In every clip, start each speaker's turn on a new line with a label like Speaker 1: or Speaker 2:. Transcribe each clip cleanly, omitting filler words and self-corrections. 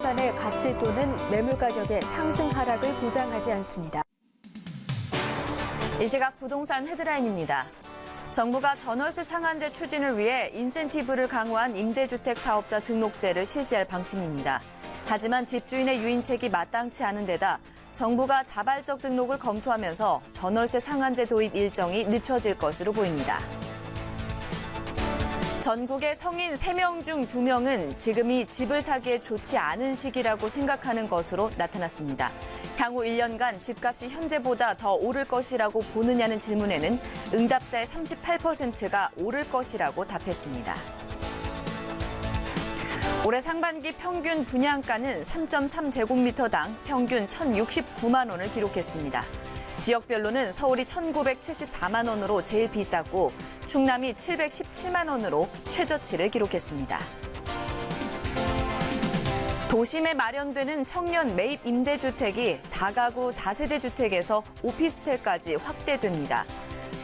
Speaker 1: 부동산의 가치 또는 매물 가격의 상승 하락을 보장하지 않습니다.
Speaker 2: 이 시각 부동산 헤드라인입니다. 정부가 전월세 상한제 추진을 위해 인센티브를 강화한 임대주택 사업자 등록제를 실시할 방침입니다. 하지만 집주인의 유인책이 마땅치 않은 데다 정부가 자발적 등록을 검토하면서 전월세 상한제 도입 일정이 늦춰질 것으로 보입니다. 전국의 성인 3명 중 2명은 지금이 집을 사기에 좋지 않은 시기라고 생각하는 것으로 나타났습니다. 향후 1년간 집값이 현재보다 더 오를 것이라고 보느냐는 질문에는 응답자의 38%가 오를 것이라고 답했습니다. 올해 상반기 평균 분양가는 3.3제곱미터당 평균 1,069만 원을 기록했습니다. 지역별로는 서울이 1,974만 원으로 제일 비쌌고 충남이 717만 원으로 최저치를 기록했습니다. 도심에 마련되는 청년 매입 임대주택이 다가구 다세대 주택에서 오피스텔까지 확대됩니다.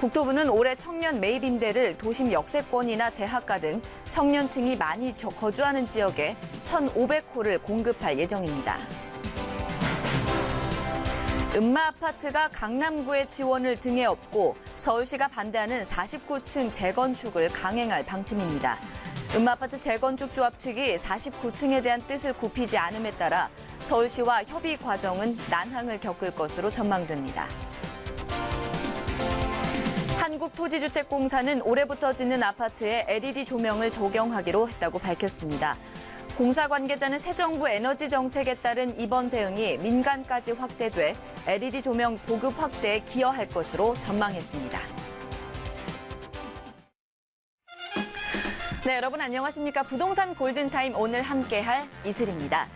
Speaker 2: 국토부는 올해 청년 매입 임대를 도심 역세권이나 대학가 등 청년층이 많이 거주하는 지역에 1,500호를 공급할 예정입니다. 음마아파트가 강남구의 지원을 등에 업고 서울시가 반대하는 49층 재건축을 강행할 방침입니다. 음마아파트 재건축 조합 측이 49층에 대한 뜻을 굽히지 않음에 따라 서울시와 협의 과정은 난항을 겪을 것으로 전망됩니다. 한국토지주택공사는 올해부터 짓는 아파트에 LED 조명을 적용하기로 했다고 밝혔습니다. 공사 관계자는 새 정부 에너지 정책에 따른 이번 대응이 민간까지 확대돼 LED 조명 보급 확대에 기여할 것으로 전망했습니다. 네, 여러분 안녕하십니까? 부동산 골든타임 오늘 함께할 이슬입니다.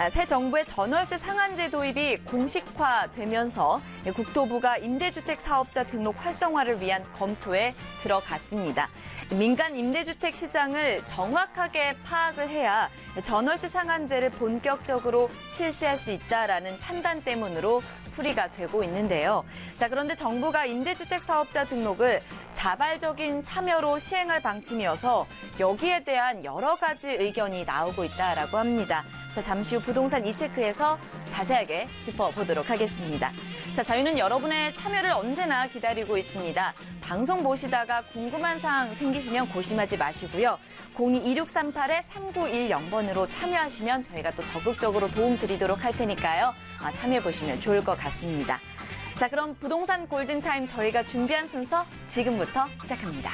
Speaker 2: 새 정부의 전월세 상한제 도입이 공식화되면서 국토부가 임대주택 사업자 등록 활성화를 위한 검토에 들어갔습니다. 민간 임대주택 시장을 정확하게 파악을 해야 전월세 상한제를 본격적으로 실시할 수 있다라는 판단 때문으로 풀이가 되고 있는데요. 자, 그런데 정부가 임대주택 사업자 등록을 자발적인 참여로 시행할 방침이어서 여기에 대한 여러 가지 의견이 나오고 있다라고 합니다. 자, 잠시 후 부동산 이체크에서 자세하게 짚어보도록 하겠습니다. 자, 저희는 여러분의 참여를 언제나 기다리고 있습니다. 방송 보시다가 궁금한 사항 생기시면 고심하지 마시고요. 02-2638-3910번으로 참여하시면 저희가 또 적극적으로 도움 드리도록 할 테니까요. 참여해보시면 좋을 것 같습니다. 자, 그럼 부동산 골든타임 저희가 준비한 순서 지금부터 시작합니다.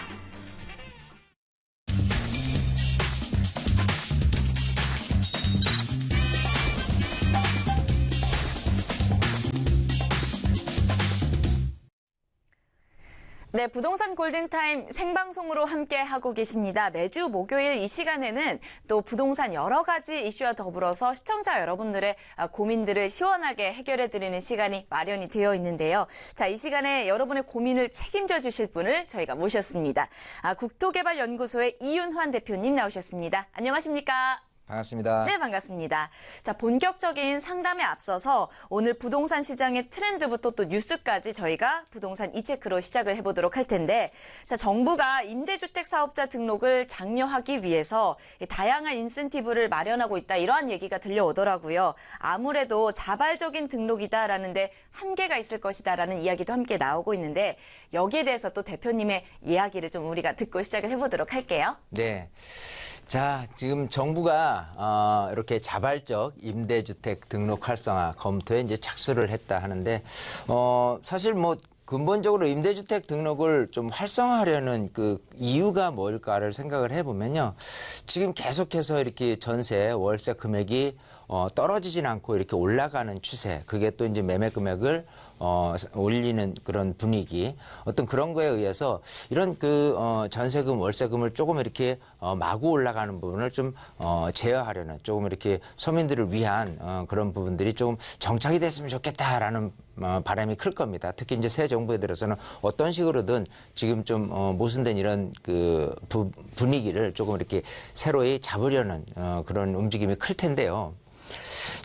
Speaker 2: 네, 부동산 골든타임 생방송으로 함께하고 계십니다. 매주 목요일 이 시간에는 또 부동산 여러 가지 이슈와 더불어서 시청자 여러분들의 고민들을 시원하게 해결해드리는 시간이 마련이 되어 있는데요. 자, 이 시간에 여러분의 고민을 책임져 주실 분을 저희가 모셨습니다. 국토개발연구소의 이윤환 대표님 나오셨습니다. 안녕하십니까?
Speaker 3: 반갑습니다.
Speaker 2: 네, 반갑습니다. 자, 본격적인 상담에 앞서서 오늘 부동산 시장의 트렌드부터 또 뉴스까지 저희가 부동산 이체크로 시작을 해보도록 할 텐데, 자, 정부가 임대주택 사업자 등록을 장려하기 위해서 다양한 인센티브를 마련하고 있다, 이러한 얘기가 들려오더라고요. 아무래도 자발적인 등록이다라는데 한계가 있을 것이다라는 이야기도 함께 나오고 있는데, 여기에 대해서 또 대표님의 이야기를 좀 우리가 듣고 시작을 해보도록 할게요.
Speaker 3: 네. 자, 지금 정부가 이렇게 자발적 임대주택 등록 활성화 검토에 이제 착수를 했다 하는데, 사실 뭐 근본적으로 임대주택 등록을 좀 활성화하려는 그 이유가 뭘까를 생각을 해보면요, 지금 계속해서 이렇게 전세, 월세 금액이 떨어지진 않고 이렇게 올라가는 추세, 그게 또 이제 매매 금액을 올리는 그런 분위기, 어떤 그런 거에 의해서 이런 전세금, 월세금을 조금 이렇게 마구 올라가는 부분을 좀 제어하려는, 조금 이렇게 서민들을 위한 그런 부분들이 조금 정착이 됐으면 좋겠다라는 바람이 클 겁니다. 특히 이제 새 정부에 들어서는 어떤 식으로든 지금 좀 모순된 이런 분위기를 조금 이렇게 새로이 잡으려는 그런 움직임이 클 텐데요.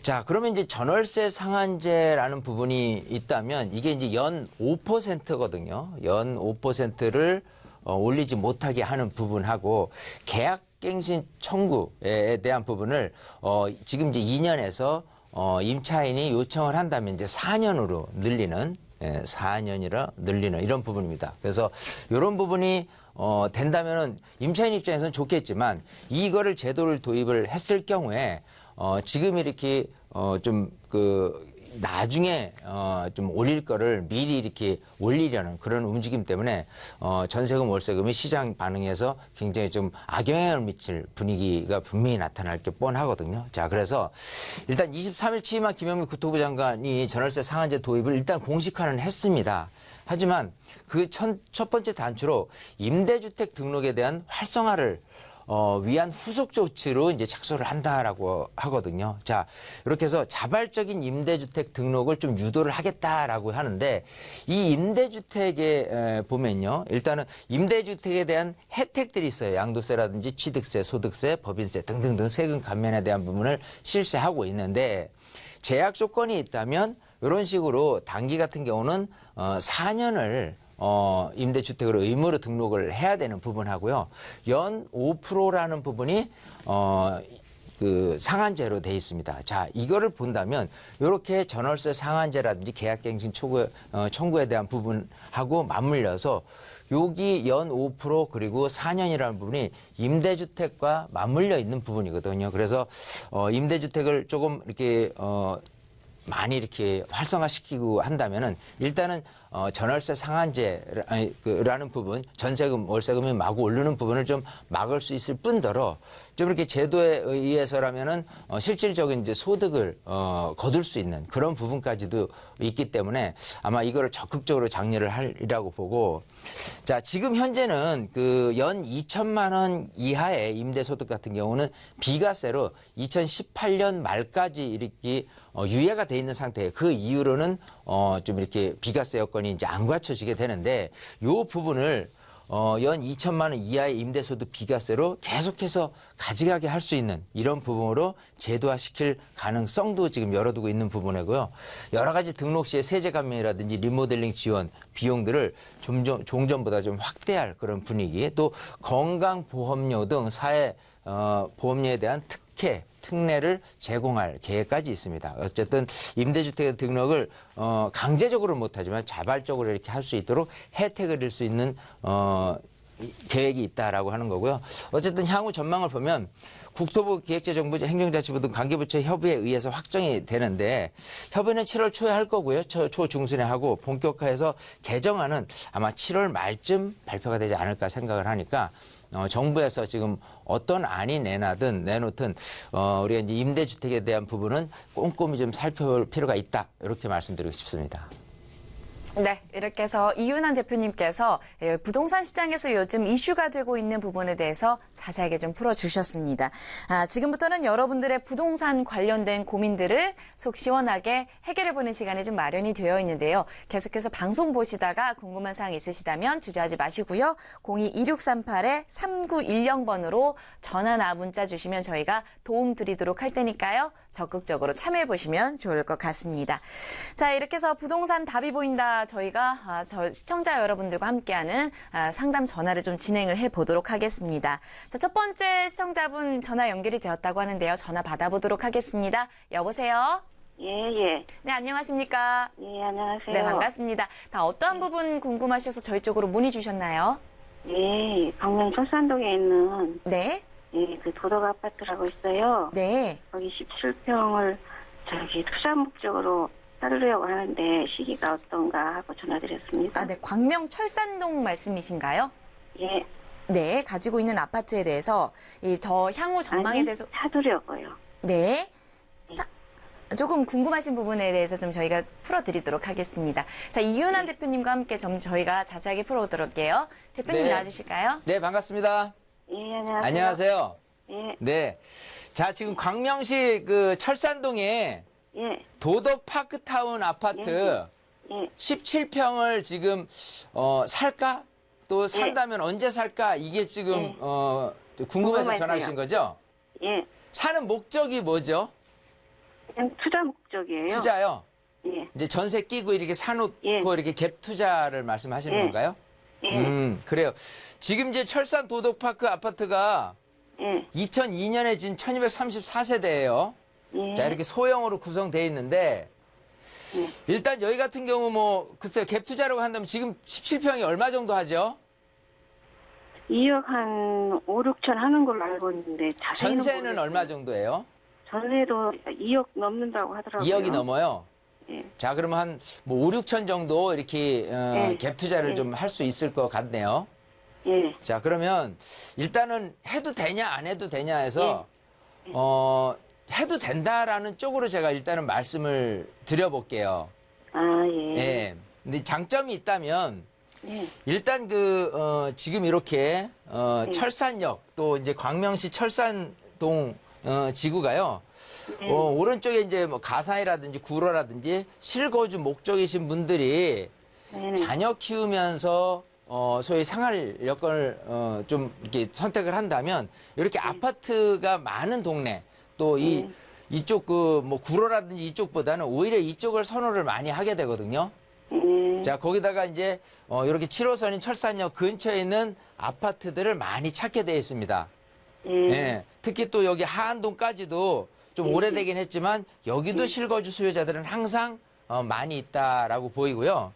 Speaker 3: 자, 그러면 이제 전월세 상한제라는 부분이 있다면 이게 이제 연 5%거든요. 연 5%를 올리지 못하게 하는 부분하고 계약 계약갱신 청구에 대한 부분을 지금 이제 2년에서 임차인이 요청을 한다면 이제 4년으로 늘리는 4년이라 늘리는 이런 부분입니다. 그래서 이런 부분이 된다면은 임차인 입장에서는 좋겠지만 이거를 제도를 도입을 했을 경우에 지금 이렇게 좀 나중에 좀 올릴 거를 미리 이렇게 올리려는 그런 움직임 때문에 전세금 월세금이 시장 반응에서 굉장히 좀 악영향을 미칠 분위기가 분명히 나타날 게 뻔하거든요. 자, 그래서 일단 23일 취임한 김영민 국토부 장관이 전월세 상한제 도입을 일단 공식화는 했습니다. 하지만 그 첫 번째 단추로 임대주택 등록에 대한 활성화를 위한 후속 조치로 이제 착수를 한다라고 하거든요. 자, 이렇게 해서 자발적인 임대주택 등록을 좀 유도를 하겠다라고 하는데 이 임대주택에 보면요. 일단은 임대주택에 대한 혜택들이 있어요. 양도세라든지 취득세, 소득세, 법인세 등등등 세금 감면에 대한 부분을 실시하고 있는데 제약 조건이 있다면 이런 식으로 단기 같은 경우는 4년을 임대주택으로 의무로 등록을 해야 되는 부분하고요. 연 5%라는 부분이 그 상한제로 돼 있습니다. 자, 이거를 본다면 이렇게 전월세 상한제라든지 계약갱신 청구에 대한 부분하고 맞물려서 여기 연 5% 그리고 4년이라는 부분이 임대주택과 맞물려 있는 부분이거든요. 그래서 임대주택을 조금 이렇게 많이 이렇게 활성화시키고 한다면은 일단은 전월세 상한제라는 부분, 전세금, 월세금이 마구 오르는 부분을 좀 막을 수 있을 뿐더러 좀 이렇게 제도에 의해서라면은 실질적인 이제 소득을 거둘 수 있는 그런 부분까지도 있기 때문에 아마 이거를 적극적으로 장려를 하리라고 보고 자, 지금 현재는 그 연 2천만 원 이하의 임대소득 같은 경우는 비과세로 2018년 말까지 이렇게 유예가 돼 있는 상태예요. 그 이후로는 좀 이렇게 비과세 여건이 이제 안 갖춰지게 되는데 이 부분을 연 2천만 원 이하의 임대소득 비과세로 계속해서 가져가게 할 수 있는 이런 부분으로 제도화시킬 가능성도 지금 열어두고 있는 부분이고요. 여러 가지 등록 시의 세제 감면이라든지 리모델링 지원 비용들을 종전보다 좀 확대할 그런 분위기, 또 건강보험료 등 사회 보험료에 대한 특례를 제공할 계획까지 있습니다. 어쨌든 임대주택 등록을 강제적으로 못하지만 자발적으로 이렇게 할 수 있도록 혜택을 줄 수 있는 계획이 있다라고 하는 거고요. 어쨌든 향후 전망을 보면 국토부, 기획재정부, 행정자치부 등 관계부처 협의에 의해서 확정이 되는데 협의는 7월 초에 할 거고요. 초중순에 하고 본격화해서 개정안은 아마 7월 말쯤 발표가 되지 않을까 생각을 하니까 정부에서 지금 어떤 안이 내놓든 우리가 이제 임대주택에 대한 부분은 꼼꼼히 좀 살펴볼 필요가 있다. 이렇게 말씀드리고 싶습니다.
Speaker 2: 네, 이렇게 해서 이윤환 대표님께서 부동산 시장에서 요즘 이슈가 되고 있는 부분에 대해서 자세하게 좀 풀어주셨습니다. 지금부터는 여러분들의 부동산 관련된 고민들을 속 시원하게 해결해보는 시간이 좀 마련이 되어 있는데요. 계속해서 방송 보시다가 궁금한 사항 있으시다면 주저하지 마시고요. 02-2638-3910번으로 전화나 문자 주시면 저희가 도움 드리도록 할 테니까요. 적극적으로 참여해보시면 좋을 것 같습니다. 자, 이렇게 해서 부동산 답이 보인다. 저희가 시청자 여러분들과 함께하는 상담 전화를 좀 진행을 해보도록 하겠습니다. 자, 첫 번째 시청자분 전화 연결이 되었다고 하는데요. 전화 받아보도록 하겠습니다. 여보세요?
Speaker 4: 예.
Speaker 2: 네, 안녕하십니까?
Speaker 4: 예, 안녕하세요.
Speaker 2: 네, 반갑습니다. 다 어떠한 부분 궁금하셔서 저희 쪽으로 문의 주셨나요?
Speaker 4: 예, 강릉 철산동에 있는
Speaker 2: 네.
Speaker 4: 그 도덕 아파트라고 있어요.
Speaker 2: 네.
Speaker 4: 거기 17평을 투자 목적으로 따르려고 하는데 시기가 어떤가 하고 전화드렸습니다.
Speaker 2: 네, 광명 철산동 말씀이신가요?
Speaker 4: 예.
Speaker 2: 네, 가지고 있는 아파트에 대해서 더 향후 전망에 대해서
Speaker 4: 사두려고요.
Speaker 2: 네. 조금 궁금하신 부분에 대해서 좀 저희가 풀어드리도록 하겠습니다. 자, 이윤환 대표님과 함께 좀 저희가 자세하게 풀어보도록 할게요. 대표님
Speaker 3: 네.
Speaker 2: 나와주실까요?
Speaker 3: 네, 반갑습니다.
Speaker 4: 예, 안녕하세요.
Speaker 3: 안녕하세요.
Speaker 4: 예.
Speaker 3: 네. 자, 지금 광명시 그 철산동에
Speaker 4: 예.
Speaker 3: 도덕파크타운 아파트
Speaker 4: 예.
Speaker 3: 17평을 지금 살까? 또 산다면 언제 살까? 이게 지금 궁금해서
Speaker 4: 궁금해서요.
Speaker 3: 전화하신 거죠?
Speaker 4: 예.
Speaker 3: 사는 목적이 뭐죠?
Speaker 4: 그냥 투자 목적이에요.
Speaker 3: 투자요?
Speaker 4: 예.
Speaker 3: 이제 전세 끼고 이렇게 사놓고
Speaker 4: 예.
Speaker 3: 이렇게 갭 투자를 말씀하시는
Speaker 4: 예.
Speaker 3: 건가요?
Speaker 4: 예.
Speaker 3: 그래요. 지금 이제 철산 도덕파크 아파트가
Speaker 4: 예.
Speaker 3: 2002년에 진 1234세대예요.
Speaker 4: 예.
Speaker 3: 자, 이렇게 소형으로 구성되어 있는데
Speaker 4: 예.
Speaker 3: 일단 여기 같은 경우 뭐 글쎄요. 갭 투자라고 한다면 지금 17평이 얼마 정도 하죠?
Speaker 4: 2억 한 5, 6천 하는 걸로 알고 있는데 자세히는
Speaker 3: 전세는
Speaker 4: 모르겠어요.
Speaker 3: 얼마 정도예요?
Speaker 4: 전세도 2억 넘는다고 하더라고요.
Speaker 3: 2억이 넘어요.
Speaker 4: 예.
Speaker 3: 자, 그러면 한 뭐 5, 6천 정도 이렇게 갭 투자를
Speaker 4: 예.
Speaker 3: 좀 할 수 있을 것 같네요.
Speaker 4: 예.
Speaker 3: 자, 그러면 일단은 해도 되냐 안 해도 되냐 해서 해도 된다라는 쪽으로 제가 일단은 말씀을 드려볼게요.
Speaker 4: 아, 예.
Speaker 3: 예. 근데 장점이 있다면
Speaker 4: 예.
Speaker 3: 일단 지금 이렇게 철산역 또 이제 광명시 철산동 지구가요. 오른쪽에 이제 뭐 가사이라든지 구로라든지 실거주 목적이신 분들이
Speaker 4: 네네.
Speaker 3: 자녀 키우면서 소위 생활 여건을 좀 이렇게 선택을 한다면 이렇게 아파트가 많은 동네 또 이쪽 뭐 구로라든지 이쪽보다는 오히려 이쪽을 선호를 많이 하게 되거든요. 자, 거기다가 이제 이렇게 7호선인 철산역 근처에 있는 아파트들을 많이 찾게 되어 있습니다. 예. 특히 또 여기 하안동까지도 좀 오래되긴 했지만 여기도 실거주 수요자들은 항상 많이 있다라고 보이고요.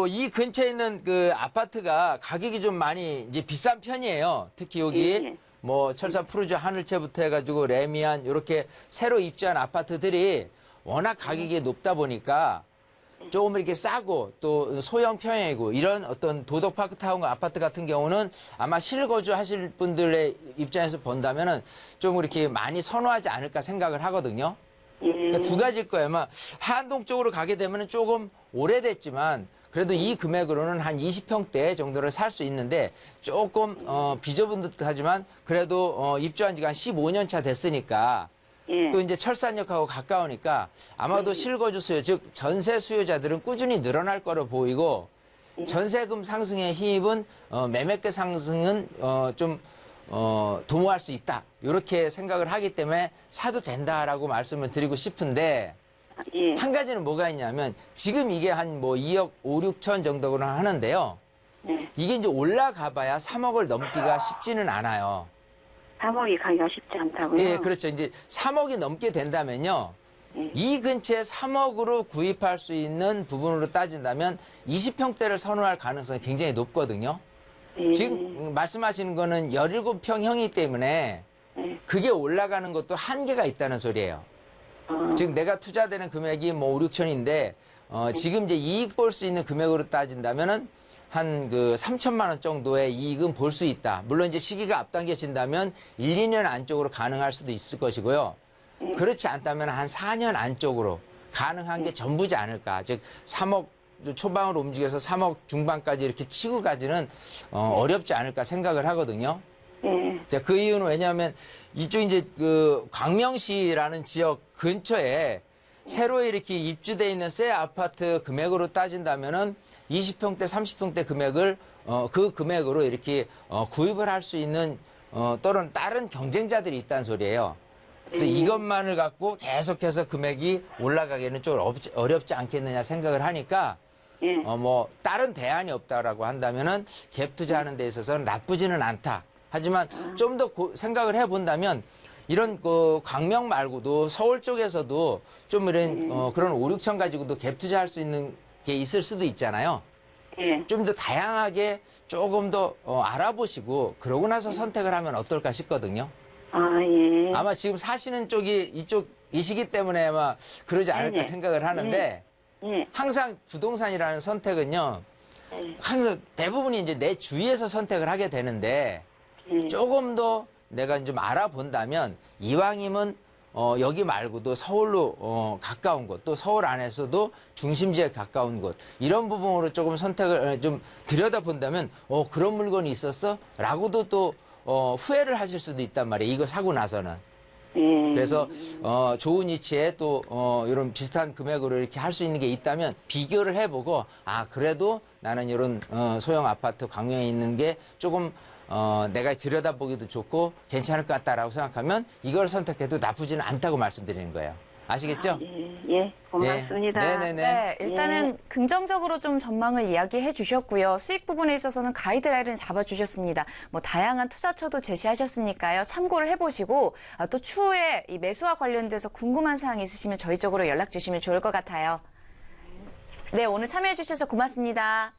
Speaker 3: 이 근처에 있는 그 아파트가 가격이 좀 많이 이제 비싼 편이에요. 특히 여기 뭐 철산 푸르주 하늘채부터 해가지고 레미안 이렇게 새로 입주한 아파트들이 워낙 가격이 높다 보니까 조금 이렇게 싸고 또 소형 평형이고 이런 어떤 도덕파크 타운 아파트 같은 경우는 아마 실거주 하실 분들의 입장에서 본다면은 좀 이렇게 많이 선호하지 않을까 생각을 하거든요. 그러니까 두 가지일 거예요. 아마 하안동 쪽으로 가게 되면은 조금 오래됐지만 그래도 이 금액으로는 한 20평대 정도를 살 수 있는데 조금 비좁은 듯하지만 그래도 입주한 지가 한 15년 차 됐으니까 또 이제 철산역하고 가까우니까 아마도 실거주 수요, 즉 전세 수요자들은 꾸준히 늘어날 거로 보이고 전세금 상승에 힘입은 매매가 상승은 좀 도모할 수 있다. 이렇게 생각을 하기 때문에 사도 된다라고 말씀을 드리고 싶은데
Speaker 4: 예.
Speaker 3: 한 가지는 뭐가 있냐면 지금 이게 한 뭐 2억 5, 6천 정도는 하는데요. 이게 이제 올라가 봐야 3억을 넘기가 쉽지는 않아요.
Speaker 4: 3억이 가기가 쉽지 않다고요?
Speaker 3: 예, 그렇죠. 이제 3억이 넘게 된다면요. 이 근처에 3억으로 구입할 수 있는 부분으로 따진다면 20평대를 선호할 가능성이 굉장히 높거든요. 지금 말씀하시는 거는 17평형이기 때문에 그게 올라가는 것도 한계가 있다는 소리예요. 즉 내가 투자되는 금액이 뭐 5, 6천인데 지금 이제 이익 볼 수 있는 금액으로 따진다면은 한 그 3천만 원 정도의 이익은 볼 수 있다. 물론 이제 시기가 앞당겨진다면 1, 2년 안쪽으로 가능할 수도 있을 것이고요. 그렇지 않다면 한 4년 안쪽으로 가능한 게 전부지 않을까. 즉 3억 초반으로 움직여서 3억 중반까지 이렇게 치고 가지는 어렵지 않을까 생각을 하거든요. 자, 그 이유는 왜냐하면 이쪽 이제 그 광명시라는 지역 근처에 새로 이렇게 입주돼 있는 새 아파트 금액으로 따진다면은 20평대, 30평대 금액을 그 금액으로 이렇게 구입을 할 수 있는 또는 다른 경쟁자들이 있다는 소리예요. 그래서 이것만을 갖고 계속해서 금액이 올라가기는 좀 어렵지 않겠느냐 생각을 하니까 뭐 다른 대안이 없다라고 한다면은 갭 투자하는 데 있어서는 나쁘지는 않다. 하지만 좀 더 생각을 해본다면 이런 그 광명 말고도 서울 쪽에서도 좀 이런 그런 5, 6천 가지고도 갭 투자할 수 있는 게 있을 수도 있잖아요. 좀 더 다양하게 조금 더 알아보시고 그러고 나서 선택을 하면 어떨까 싶거든요. 아마 지금 사시는 쪽이 이쪽이시기 때문에 아마 그러지 않을까 생각을 하는데 항상 부동산이라는 선택은요. 항상 대부분이 이제 내 주위에서 선택을 하게 되는데 조금 더 내가 좀 알아본다면 이왕이면 여기 말고도 서울로 가까운 곳, 또 서울 안에서도 중심지에 가까운 곳 이런 부분으로 조금 선택을 좀 들여다본다면 그런 물건이 있었어? 라고도 또 후회를 하실 수도 있단 말이에요. 이거 사고 나서는. 그래서 좋은 위치에 또 이런 비슷한 금액으로 이렇게 할 수 있는 게 있다면 비교를 해보고 그래도 나는 이런 소형 아파트 광명에 있는 게 조금 내가 들여다보기도 좋고 괜찮을 것 같다라고 생각하면 이걸 선택해도 나쁘지는 않다고 말씀드리는 거예요. 아시겠죠?
Speaker 4: 예, 고맙습니다.
Speaker 3: 네네네.
Speaker 2: 네, 일단은 긍정적으로 좀 전망을 이야기해 주셨고요. 수익 부분에 있어서는 가이드라인을 잡아주셨습니다. 뭐 다양한 투자처도 제시하셨으니까요. 참고를 해보시고 또 추후에 이 매수와 관련돼서 궁금한 사항 있으시면 저희 쪽으로 연락 주시면 좋을 것 같아요. 네, 오늘 참여해 주셔서 고맙습니다.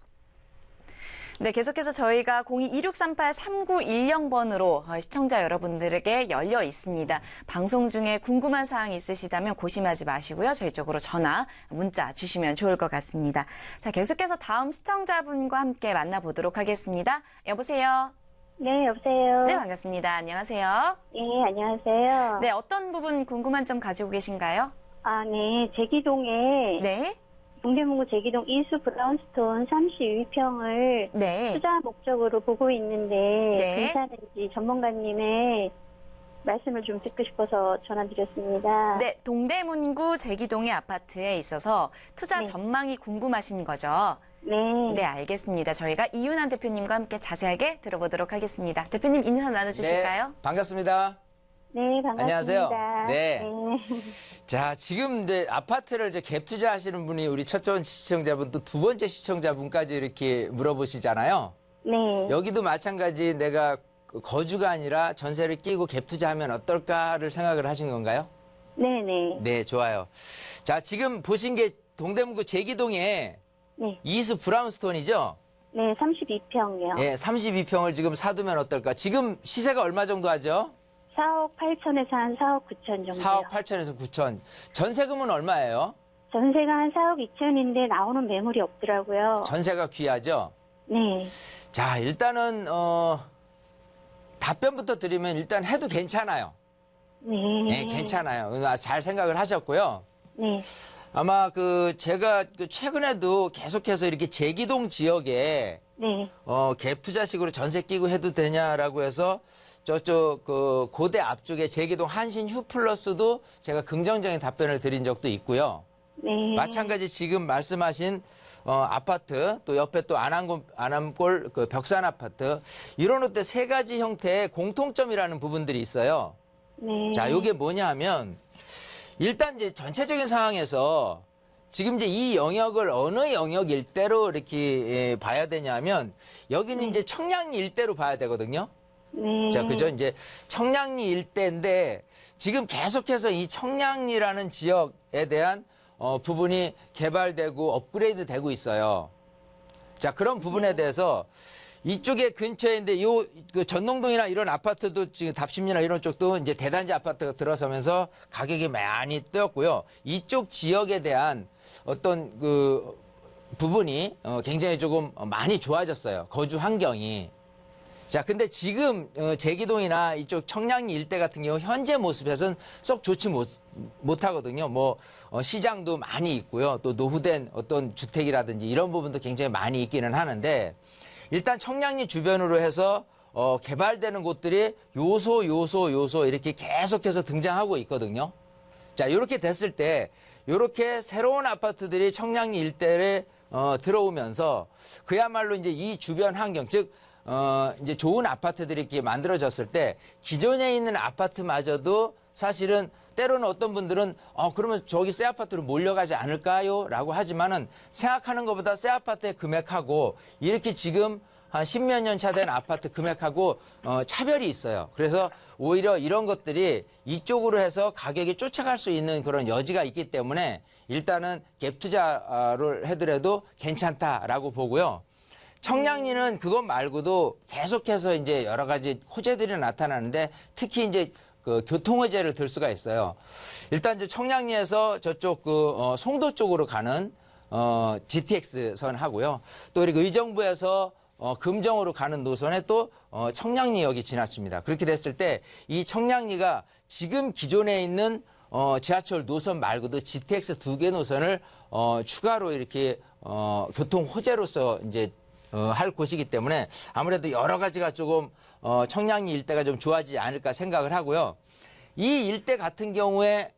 Speaker 2: 네, 계속해서 저희가 02-2638-3910번으로 시청자 여러분들에게 열려 있습니다. 방송 중에 궁금한 사항 있으시다면 고심하지 마시고요. 저희 쪽으로 전화, 문자 주시면 좋을 것 같습니다. 자, 계속해서 다음 시청자분과 함께 만나보도록 하겠습니다. 여보세요?
Speaker 5: 네, 여보세요.
Speaker 2: 네, 반갑습니다. 안녕하세요.
Speaker 5: 예, 안녕하세요.
Speaker 2: 네, 어떤 부분 궁금한 점 가지고 계신가요?
Speaker 5: 아, 네, 제기동에
Speaker 2: 네.
Speaker 5: 동대문구 제기동 이수 브라운스톤 32평을
Speaker 2: 네.
Speaker 5: 투자 목적으로 보고 있는데
Speaker 2: 네.
Speaker 5: 괜찮은지 전문가님의 말씀을 좀 듣고 싶어서 전화드렸습니다.
Speaker 2: 네, 동대문구 제기동의 아파트에 있어서 투자
Speaker 5: 네.
Speaker 2: 전망이 궁금하신 거죠?
Speaker 5: 네.
Speaker 2: 네, 알겠습니다. 저희가 이윤환 대표님과 함께 자세하게 들어보도록 하겠습니다. 대표님 인사 나눠주실까요?
Speaker 3: 네, 반갑습니다.
Speaker 5: 네, 반갑습니다.
Speaker 3: 안녕하세요. 네.
Speaker 5: 네.
Speaker 3: 자, 지금 이제 아파트를 이제 갭 투자하시는 분이 우리 첫 번째 시청자분 또 두 번째 시청자분까지 이렇게 물어보시잖아요.
Speaker 5: 네.
Speaker 3: 여기도 마찬가지 내가 거주가 아니라 전세를 끼고 갭 투자하면 어떨까를 생각을 하신 건가요?
Speaker 5: 네네.
Speaker 3: 네, 좋아요. 자, 지금 보신 게 동대문구 제기동에
Speaker 5: 네.
Speaker 3: 이수 브라운스톤이죠?
Speaker 5: 네, 32평이요.
Speaker 3: 예, 32평을 지금 사두면 어떨까? 지금 시세가 얼마 정도 하죠?
Speaker 5: 4억 8천에서 한 4억 9천 정도요.
Speaker 3: 4억 8천에서 9천. 전세금은 얼마예요?
Speaker 5: 전세가 한 4억 2천인데 나오는 매물이 없더라고요.
Speaker 3: 전세가 귀하죠?
Speaker 5: 네.
Speaker 3: 자, 일단은 답변부터 드리면 일단 해도 괜찮아요.
Speaker 5: 네.
Speaker 3: 네, 괜찮아요. 잘 생각을 하셨고요.
Speaker 5: 네.
Speaker 3: 아마 제가 최근에도 계속해서 이렇게 제기동 지역에
Speaker 5: 네.
Speaker 3: 갭 투자식으로 전세 끼고 해도 되냐라고 해서 저쪽 고대 앞쪽에 제기동 한신 휴플러스도 제가 긍정적인 답변을 드린 적도 있고요.
Speaker 5: 네.
Speaker 3: 마찬가지 지금 말씀하신 아파트 또 옆에 또 안암골 벽산 아파트 이런 것들 세 가지 형태의 공통점이라는 부분들이 있어요.
Speaker 5: 네.
Speaker 3: 자, 이게 뭐냐 하면 일단 이제 전체적인 상황에서 지금 이제 이 영역을 어느 영역 일대로 이렇게 봐야 되냐면 여기는 이제 청량리 일대로 봐야 되거든요.
Speaker 5: 네.
Speaker 3: 자, 그죠? 이제 청량리 일대인데 지금 계속해서 이 청량리라는 지역에 대한 부분이 개발되고 업그레이드 되고 있어요. 자, 그런 부분에 대해서 이쪽에 근처인데 그 전농동이나 이런 아파트도 지금 답심리나 이런 쪽도 이제 대단지 아파트가 들어서면서 가격이 많이 뛰었고요. 이쪽 지역에 대한 어떤 그 부분이 굉장히 조금 많이 좋아졌어요. 거주 환경이. 자, 근데 지금 제기동이나 이쪽 청량리 일대 같은 경우 현재 모습에서는 썩 좋지 못하거든요. 뭐 시장도 많이 있고요. 또 노후된 어떤 주택이라든지 이런 부분도 굉장히 많이 있기는 하는데 일단 청량리 주변으로 해서 개발되는 곳들이 요소 이렇게 계속해서 등장하고 있거든요. 자, 이렇게 됐을 때 이렇게 새로운 아파트들이 청량리 일대에 들어오면서 그야말로 이제 이 주변 환경 즉 이제 좋은 아파트들이 이렇게 만들어졌을 때 기존에 있는 아파트마저도 사실은 때로는 어떤 분들은 그러면 저기 새 아파트로 몰려가지 않을까요? 라고 하지만은 생각하는 것보다 새 아파트의 금액하고 이렇게 지금 한 10몇 년 차 된 아파트 금액하고 차별이 있어요. 그래서 오히려 이런 것들이 이쪽으로 해서 가격이 쫓아갈 수 있는 그런 여지가 있기 때문에 일단은 갭 투자를 해더라도 괜찮다라고 보고요. 청량리는 그것 말고도 계속해서 이제 여러 가지 호재들이 나타나는데 특히 이제 그 교통 호재를 들 수가 있어요. 일단 이제 청량리에서 저쪽 송도 쪽으로 가는 GTX 선 하고요. 또 이렇게 의정부에서 금정으로 가는 노선에 또 청량리역이 지나칩니다. 그렇게 됐을 때 이 청량리가 지금 기존에 있는 지하철 노선 말고도 GTX 2개 노선을 추가로 이렇게 교통 호재로서 이제 할 곳이기 때문에 아무래도 여러 가지가 조금 청량리 일대가 좀 좋아지지 않을까 생각을 하고요. 이 일대 같은 경우에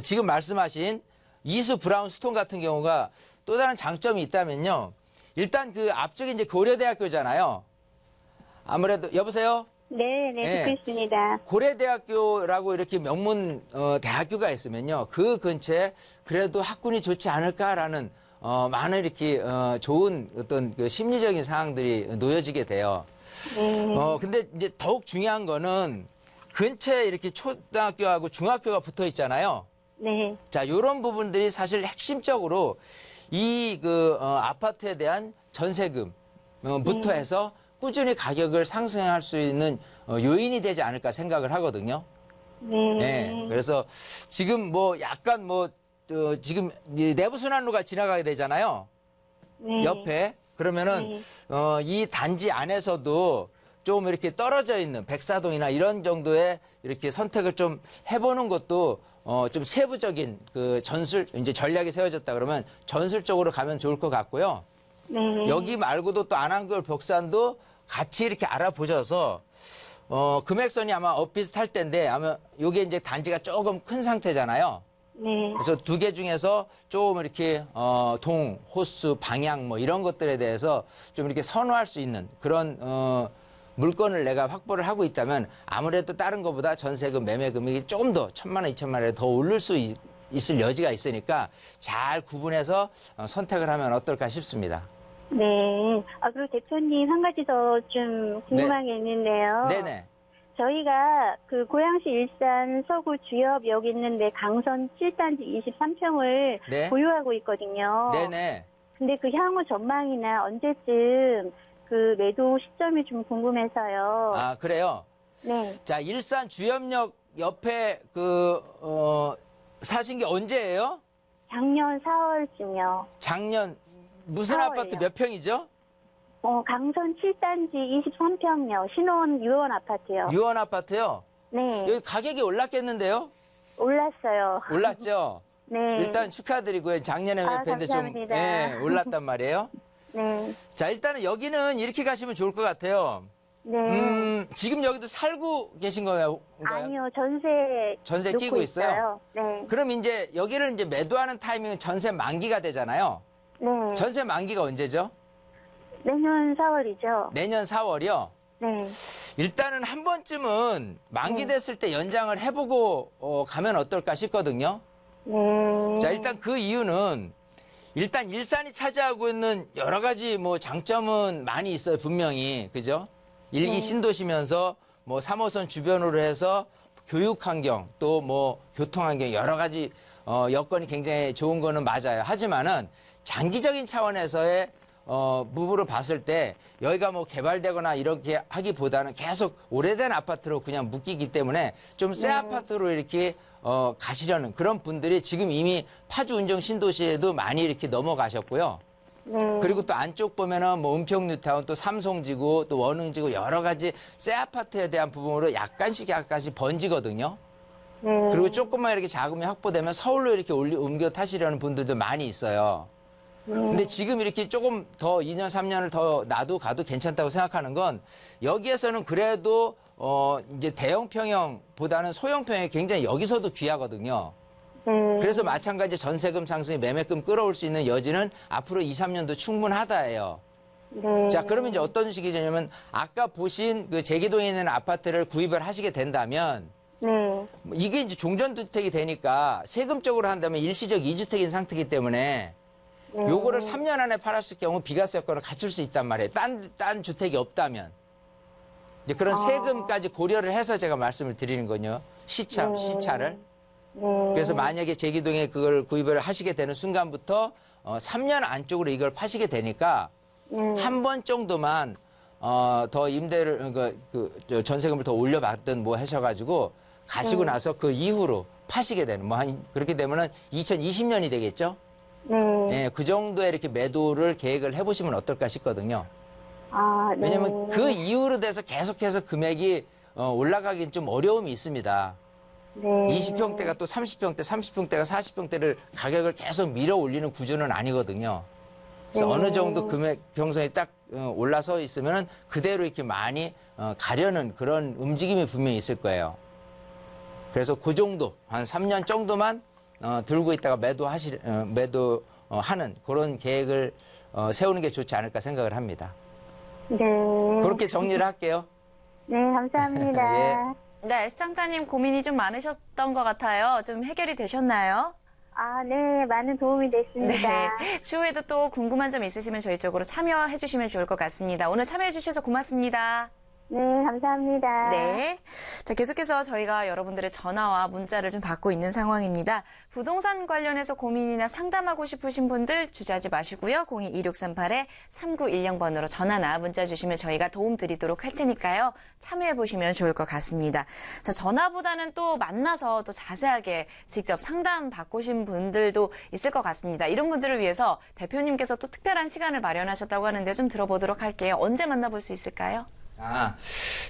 Speaker 3: 지금 말씀하신 이수 브라운스톤 같은 경우가 또 다른 장점이 있다면요. 일단 그 앞쪽에 이제 고려대학교잖아요. 아무래도 여보세요?
Speaker 5: 네,
Speaker 3: 네.
Speaker 5: 듣고 있습니다.
Speaker 3: 고려대학교라고 이렇게 명문 대학교가 있으면요, 그 근처에 그래도 학군이 좋지 않을까라는 많은 이렇게 좋은 어떤 그 심리적인 상황들이 놓여지게 돼요. 근데 이제 더욱 중요한 거는 근처에 이렇게 초등학교하고 중학교가 붙어 있잖아요.
Speaker 5: 네.
Speaker 3: 자, 이런 부분들이 사실 핵심적으로 이 아파트에 대한 전세금부터 해서 꾸준히 가격을 상승할 수 있는 요인이 되지 않을까 생각을 하거든요. 네. 그래서 지금 뭐 약간 지금 이제 내부순환로가 지나가게 되잖아요.
Speaker 5: 네.
Speaker 3: 옆에. 그러면은 이 단지 안에서도 좀 이렇게 떨어져 있는 백사동이나 이런 정도의 이렇게 선택을 좀 해보는 것도 좀 세부적인 그 이제 전략이 세워졌다 그러면 전술적으로 가면 좋을 것 같고요.
Speaker 5: 네.
Speaker 3: 여기 말고도 또 안암골 벽산도 같이 이렇게 알아보셔서 금액선이 아마 엇비슷할 텐데 아마 요게 이제 단지가 조금 큰 상태잖아요.
Speaker 5: 네.
Speaker 3: 그래서 두 개 중에서 좀 이렇게 동, 호수, 방향 뭐 이런 것들에 대해서 좀 이렇게 선호할 수 있는 그런 물건을 내가 확보를 하고 있다면 아무래도 다른 것보다 전세금, 매매 금액이 조금 더 1,000만 원, 2,000만 원에 더 오를 수 있을 여지가 있으니까 잘 구분해서 선택을 하면 어떨까 싶습니다.
Speaker 5: 네. 그리고 대표님 한 가지 더 좀 궁금한 게 있는데요.
Speaker 3: 네네.
Speaker 5: 저희가 그 고양시 일산 서구 주엽역 있는데 강선 7단지 23평을
Speaker 3: 네.
Speaker 5: 보유하고 있거든요.
Speaker 3: 네네.
Speaker 5: 근데 그 향후 전망이나 언제쯤 그 매도 시점이 좀 궁금해서요.
Speaker 3: 아, 그래요?
Speaker 5: 네.
Speaker 3: 자, 일산 주염역 옆에 사신 게 언제예요?
Speaker 5: 작년 4월쯤요.
Speaker 3: 작년 무슨
Speaker 5: 4월이요.
Speaker 3: 아파트 몇 평이죠?
Speaker 5: 강선 7단지 23평요. 신혼 유원 아파트요.
Speaker 3: 유원 아파트요?
Speaker 5: 네.
Speaker 3: 여기 가격이 올랐겠는데요?
Speaker 5: 올랐어요.
Speaker 3: 올랐죠?
Speaker 5: 네.
Speaker 3: 일단 축하드리고요. 작년에 매표인데 좀
Speaker 5: 감사합니다.
Speaker 3: 올랐단 말이에요.
Speaker 5: 네.
Speaker 3: 자, 일단은 여기는 이렇게 가시면 좋을 것 같아요.
Speaker 5: 네.
Speaker 3: 지금 여기도 살고 계신 거예요?
Speaker 5: 아니요, 전세
Speaker 3: 전세
Speaker 5: 놓고
Speaker 3: 끼고 있어요?
Speaker 5: 네.
Speaker 3: 그럼 이제 여기를 이제 매도하는 타이밍은 전세 만기가 되잖아요.
Speaker 5: 네.
Speaker 3: 전세 만기가 언제죠?
Speaker 5: 내년 4월이죠.
Speaker 3: 내년 4월이요.
Speaker 5: 네.
Speaker 3: 일단은 한 번쯤은 만기됐을 때 연장을 해보고 가면 어떨까 싶거든요.
Speaker 5: 네.
Speaker 3: 자, 일단 그 이유는 일단 일산이 차지하고 있는 여러 가지 뭐 장점은 많이 있어요, 분명히. 그죠? 일기 신도시면서 뭐 3호선 주변으로 해서 교육 환경 또 뭐 교통 환경 여러 가지 여건이 굉장히 좋은 거는 맞아요. 하지만은 장기적인 차원에서의 부부로 봤을 때 여기가 뭐 개발되거나 이렇게 하기보다는 계속 오래된 아파트로 그냥 묶이기 때문에 좀 새 아파트로 이렇게 가시려는 그런 분들이 지금 이미 파주 운정 신도시에도 많이 이렇게 넘어가셨고요.
Speaker 5: 네.
Speaker 3: 그리고 또 안쪽 보면은 뭐 은평뉴타운 또 삼성지구 또 원흥지구 여러 가지 새 아파트에 대한 부분으로 약간씩 번지거든요.
Speaker 5: 네.
Speaker 3: 그리고 조금만 이렇게 자금이 확보되면 서울로 이렇게 옮겨 타시려는 분들도 많이 있어요. 근데 지금 이렇게 조금 더 2년, 3년을 더 놔도 가도 괜찮다고 생각하는 건 여기에서는 그래도 이제 대형 평형보다는 소형 평형이 굉장히 여기서도 귀하거든요. 그래서 마찬가지 전세금 상승이 매매금 끌어올 수 있는 여지는 앞으로 2, 3년도 충분하다예요.
Speaker 5: 네.
Speaker 3: 자, 그러면 이제 어떤 식이냐면 아까 보신 그 제기동에 있는 아파트를 구입을 하시게 된다면
Speaker 5: 네.
Speaker 3: 이게 이제 종전주택이 되니까 세금적으로 한다면 일시적 2주택인 상태이기 때문에 요거를 3년 안에 팔았을 경우 비과세 효과를 갖출 수 있단 말이에요. 딴 주택이 없다면. 이제 그런 세금까지 고려를 해서 제가 말씀을 드리는 거요. 시차를. 그래서 만약에 제기동에 그걸 구입을 하시게 되는 순간부터 3년 안쪽으로 이걸 파시게 되니까 한 번 정도만 더 임대를 전세금을 더 올려받든 뭐 하셔가지고 가시고 나서 그 이후로 파시게 되는 뭐 한 그렇게 되면은 2020년이 되겠죠.
Speaker 5: 네.
Speaker 3: 예, 그 정도의 이렇게 매도를 계획을 해보시면 어떨까 싶거든요.
Speaker 5: 아, 네.
Speaker 3: 왜냐면 그 이후로 돼서 계속해서 금액이 올라가긴 좀 어려움이 있습니다.
Speaker 5: 네.
Speaker 3: 20평대가 또 30평대, 30평대가 40평대를 가격을 계속 밀어 올리는 구조는 아니거든요. 그래서 어느 정도 금액 경선이 딱 올라서 있으면 그대로 이렇게 많이 가려는 그런 움직임이 분명히 있을 거예요. 그래서 그 정도, 한 3년 정도만 들고 있다가 매도하는 그런 계획을 세우는 게 좋지 않을까 생각을 합니다.
Speaker 5: 네.
Speaker 3: 그렇게 정리를 할게요.
Speaker 5: 네, 감사합니다.
Speaker 3: 예.
Speaker 2: 네, 시청자님 고민이 좀 많으셨던 것 같아요. 좀 해결이 되셨나요?
Speaker 5: 아, 네, 많은 도움이 됐습니다.
Speaker 2: 네. 추후에도 또 궁금한 점 있으시면 저희 쪽으로 참여해 주시면 좋을 것 같습니다. 오늘 참여해 주셔서 고맙습니다.
Speaker 5: 네, 감사합니다.
Speaker 2: 네. 자, 계속해서 저희가 여러분들의 전화와 문자를 좀 받고 있는 상황입니다. 부동산 관련해서 고민이나 상담하고 싶으신 분들 주저하지 마시고요. 02-2638-3910번으로 전화나 문자 주시면 저희가 도움 드리도록 할 테니까요. 참여해 보시면 좋을 것 같습니다. 자, 전화보다는 또 만나서 또 자세하게 직접 상담 받고 싶은 분들도 있을 것 같습니다. 이런 분들을 위해서 대표님께서 또 특별한 시간을 마련하셨다고 하는데 좀 들어보도록 할게요. 언제 만나볼 수 있을까요?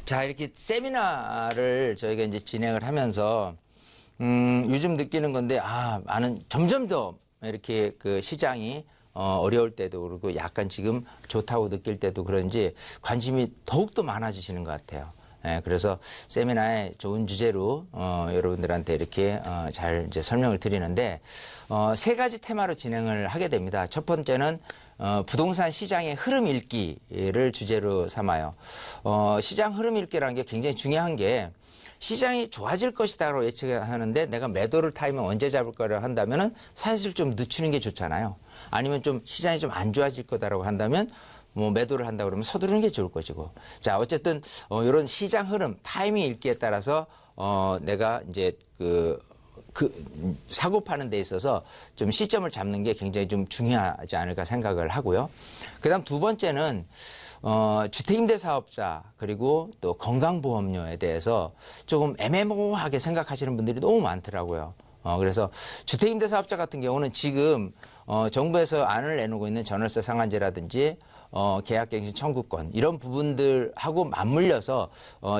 Speaker 3: 자, 이렇게 세미나를 저희가 이제 진행을 하면서, 요즘 느끼는 건데, 점점 더 이렇게 그 시장이 어려울 때도 그렇고 약간 지금 좋다고 느낄 때도 그런지 관심이 더욱더 많아지시는 것 같아요. 예, 그래서 세미나에 좋은 주제로 여러분들한테 이렇게 잘 이제 설명을 드리는데 세 가지 테마로 진행을 하게 됩니다. 첫 번째는 부동산 시장의 흐름 읽기를 주제로 삼아요. 시장 흐름 읽기라는 게 굉장히 중요한 게 시장이 좋아질 것이다라고 예측하는데 내가 매도를 타이밍 언제 잡을 거라고 한다면은 사실 좀 늦추는 게 좋잖아요. 아니면 좀 시장이 좀 안 좋아질 거다라고 한다면 뭐 매도를 한다 그러면 서두르는 게 좋을 것이고. 자, 어쨌든 이런 시장 흐름, 타이밍 읽기에 따라서 내가 이제 그 사고 파는 데 있어서 좀 시점을 잡는 게 굉장히 좀 중요하지 않을까 생각을 하고요. 그다음 두 번째는 주택임대 사업자 그리고 또 건강보험료에 대해서 조금 애매모호하게 생각하시는 분들이 너무 많더라고요. 그래서 주택임대 사업자 같은 경우는 지금 정부에서 안을 내놓고 있는 전월세 상한제라든지 계약갱신 청구권 이런 부분들하고 맞물려서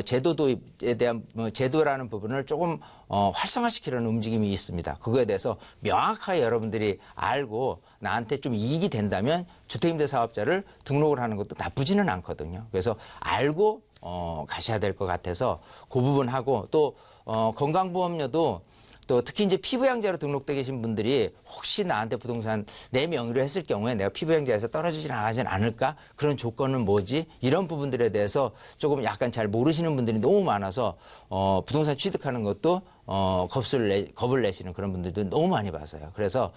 Speaker 3: 제도 도입에 대한 제도라는 부분을 조금 활성화시키려는 움직임이 있습니다. 그거에 대해서 명확하게 여러분들이 알고 나한테 좀 이익이 된다면 주택임대 사업자를 등록을 하는 것도 나쁘지는 않거든요. 그래서 알고 가셔야 될 것 같아서 그 부분하고 또 건강보험료도 또 특히 이제 피부양자로 등록돼 계신 분들이 혹시 나한테 부동산 내 명의로 했을 경우에 내가 피부양자에서 떨어지진 않을까? 그런 조건은 뭐지? 이런 부분들에 대해서 조금 약간 잘 모르시는 분들이 너무 많아서 부동산 취득하는 것도 겁을 내시는 그런 분들도 너무 많이 봤어요. 그래서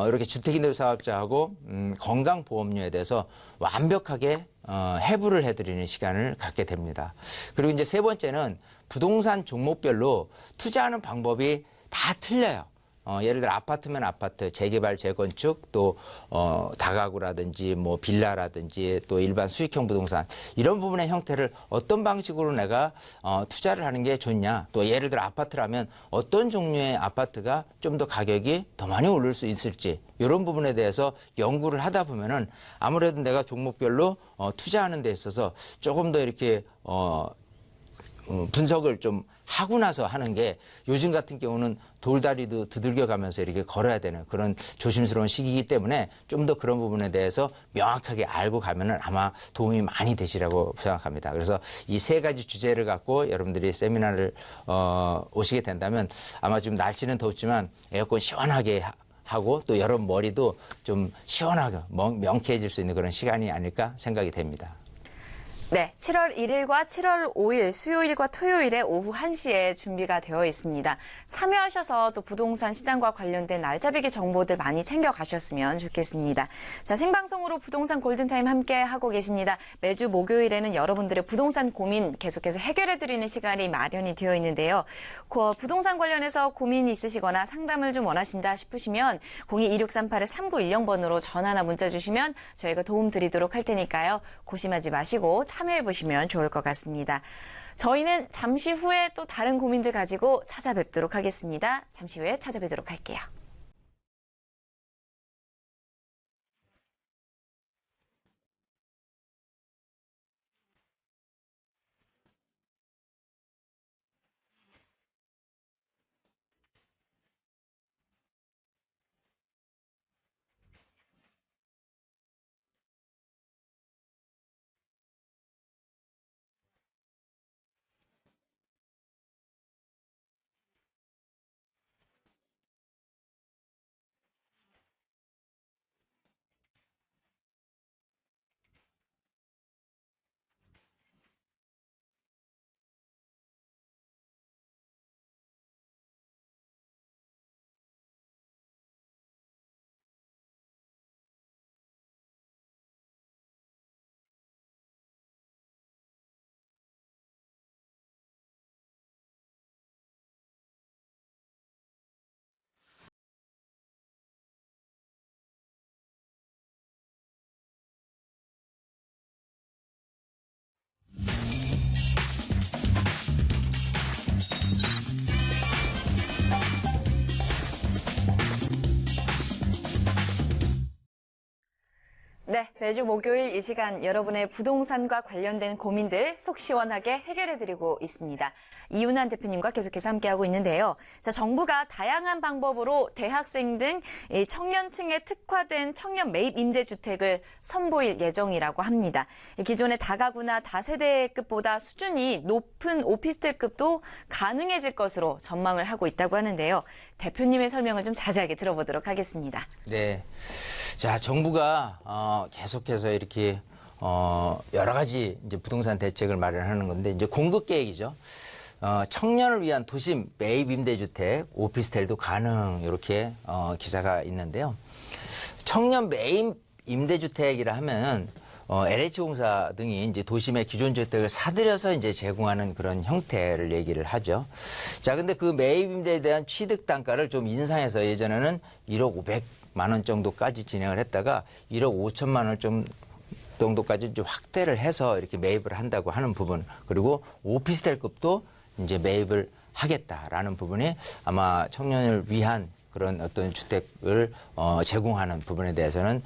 Speaker 3: 이렇게 주택임대 사업자하고 건강보험료에 대해서 완벽하게 해부를 해드리는 시간을 갖게 됩니다. 그리고 이제 세 번째는 부동산 종목별로 투자하는 방법이 다 틀려요. 예를 들어 아파트면 아파트, 재개발, 재건축, 또 다가구라든지 뭐 빌라라든지 또 일반 수익형 부동산 이런 부분의 형태를 어떤 방식으로 내가 투자를 하는 게 좋냐. 또 예를 들어 아파트라면 어떤 종류의 아파트가 좀 더 가격이 더 많이 오를 수 있을지 이런 부분에 대해서 연구를 하다 보면은 아무래도 내가 종목별로 투자하는 데 있어서 조금 더 이렇게 분석을 좀 하고 나서 하는 게 요즘 같은 경우는 돌다리도 두들겨 가면서 이렇게 걸어야 되는 그런 조심스러운 시기이기 때문에 좀 더 그런 부분에 대해서 명확하게 알고 가면은 아마 도움이 많이 되시라고 생각합니다. 그래서 이 세 가지 주제를 갖고 여러분들이 세미나를 오시게 된다면 아마 좀 날씨는 덥지만 에어컨 시원하게 하고 또 여러분 머리도 좀 시원하게 명쾌해질 수 있는 그런 시간이 아닐까 생각이 됩니다.
Speaker 2: 네, 7월 1일과 7월 5일 수요일과 토요일에 오후 1시에 준비가 되어 있습니다. 참여하셔서 또 부동산 시장과 관련된 날짜비기 정보들 많이 챙겨가셨으면 좋겠습니다. 자, 생방송으로 부동산 골든타임 함께 하고 계십니다. 매주 목요일에는 여러분들의 부동산 고민 계속해서 해결해드리는 시간이 마련이 되어 있는데요. 부동산 관련해서 고민이 있으시거나 상담을 좀 원하신다 싶으시면 02-2638-3910번으로 전화나 문자 주시면 저희가 도움 드리도록 할 테니까요. 고심하지 마시고 참여해보시면 좋을 것 같습니다. 저희는 잠시 후에 또 다른 고민들 가지고 찾아뵙도록 하겠습니다. 잠시 후에 찾아뵙도록 할게요. 네, 매주 목요일 이 시간 여러분의 부동산과 관련된 고민들 속 시원하게 해결해드리고 있습니다. 이윤한 대표님과 계속해서 함께하고 있는데요. 자, 정부가 다양한 방법으로 대학생 등 청년층에 특화된 청년 매입 임대주택을 선보일 예정이라고 합니다. 기존의 다가구나 다세대급보다 수준이 높은 오피스텔급도 가능해질 것으로 전망을 하고 있다고 하는데요. 대표님의 설명을 좀 자세하게 들어보도록 하겠습니다.
Speaker 3: 네. 자, 정부가 계속해서 이렇게 여러 가지 이제 부동산 대책을 마련하는 건데 이제 공급 계획이죠. 청년을 위한 도심 매입 임대주택, 오피스텔도 가능 이렇게 기사가 있는데요. 청년 매입 임대주택이라 하면 LH공사 등이 이제 도심의 기존 주택을 사들여서 이제 제공하는 그런 형태를 얘기를 하죠. 자, 근데 그 매입 임대에 대한 취득 단가를 좀 인상해서 예전에는 1억 500만 원 정도까지 진행을 했다가 1억 5천만 원 정도까지 좀 확대를 해서 이렇게 매입을 한다고 하는 부분, 그리고 오피스텔급도 이제 매입을 하겠다라는 부분이 아마 청년을 위한 그런 어떤 주택을 제공하는 부분에 대해서는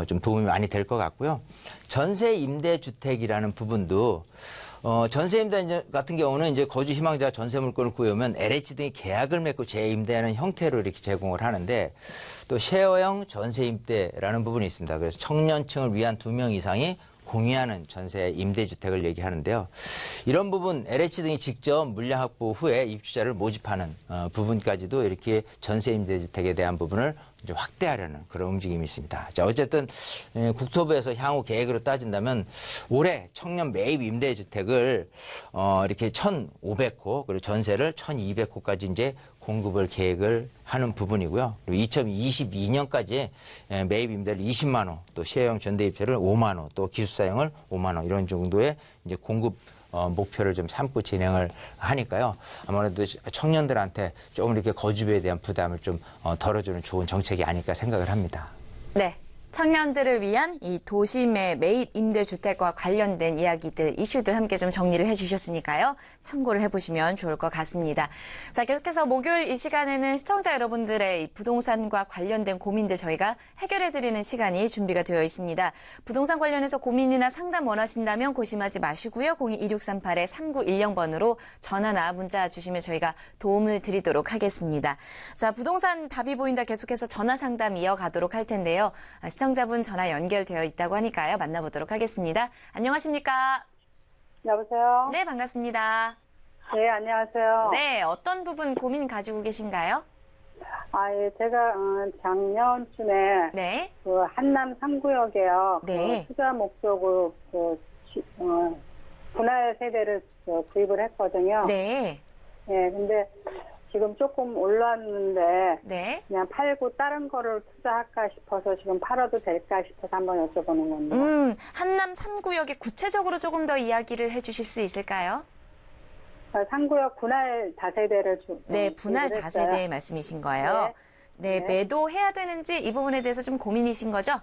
Speaker 3: 좀 도움이 많이 될 것 같고요. 전세 임대 주택이라는 부분도 전세 임대 같은 경우는 이제 거주 희망자가 전세 물건을 구해오면 LH 등이 계약을 맺고 재임대하는 형태로 이렇게 제공을 하는데, 또 쉐어형 전세 임대라는 부분이 있습니다. 그래서 청년층을 위한 2명 이상이 공유하는 전세 임대주택을 얘기하는데요. 이런 부분 LH 등이 직접 물량 확보 후에 입주자를 모집하는 부분까지도 이렇게 전세 임대주택에 대한 부분을 이제 확대하려는 그런 움직임이 있습니다. 자, 어쨌든 국토부에서 향후 계획으로 따진다면 올해 청년 매입 임대주택을 이렇게 1,500호 그리고 전세를 1,200호까지 이제 공급을 계획을 하는 부분이고요. 그리고 2022년까지 매입 임대를 20만 호, 또 시혜형 전대입자를 5만 호, 또 기숙사형을 5만 호 이런 정도의 이제 공급 목표를 좀 삼고 진행을 하니까요. 아무래도 청년들한테 조금 이렇게 거주비에 대한 부담을 좀 덜어주는 좋은 정책이 아닐까 생각을 합니다.
Speaker 2: 네. 청년들을 위한 이 도심의 매입 임대주택과 관련된 이야기들, 이슈들 함께 좀 정리를 해주셨으니까요. 참고를 해보시면 좋을 것 같습니다. 자, 계속해서 목요일 이 시간에는 시청자 여러분들의 이 부동산과 관련된 고민들 저희가 해결해드리는 시간이 준비가 되어 있습니다. 부동산 관련해서 고민이나 상담 원하신다면 고심하지 마시고요. 02-2638-3910번으로 전화나 문자 주시면 저희가 도움을 드리도록 하겠습니다. 자, 부동산 답이 보인다 계속해서 전화 상담 이어가도록 할 텐데요. 시청자분 전화 연결되어 있다고 하니까요. 만나보도록 하겠습니다. 안녕하십니까?
Speaker 6: 여보세요?
Speaker 2: 네, 반갑습니다.
Speaker 6: 네, 안녕하세요.
Speaker 2: 네, 어떤 부분 고민 가지고 계신가요?
Speaker 6: 예, 제가 작년쯤에
Speaker 2: 네.
Speaker 6: 그 한남 3구역에요.
Speaker 2: 네.
Speaker 6: 그 투자 목적으로 분할 세대를 구입을 했거든요.
Speaker 2: 네.
Speaker 6: 네, 근데 지금 조금 올랐는데
Speaker 2: 네.
Speaker 6: 그냥 팔고 다른 거를 투자할까 싶어서 지금 팔아도 될까 싶어서 한번 여쭤보는 겁니다.
Speaker 2: 한남 3구역에 구체적으로 조금 더 이야기를 해주실 수 있을까요?
Speaker 6: 3구역 분할 다세대를
Speaker 2: 네, 분할
Speaker 6: 구입을
Speaker 2: 다세대
Speaker 6: 했어요.
Speaker 2: 말씀이신 거예요. 네,
Speaker 6: 네.
Speaker 2: 매도해야 되는지 이 부분에 대해서 좀 고민이신 거죠?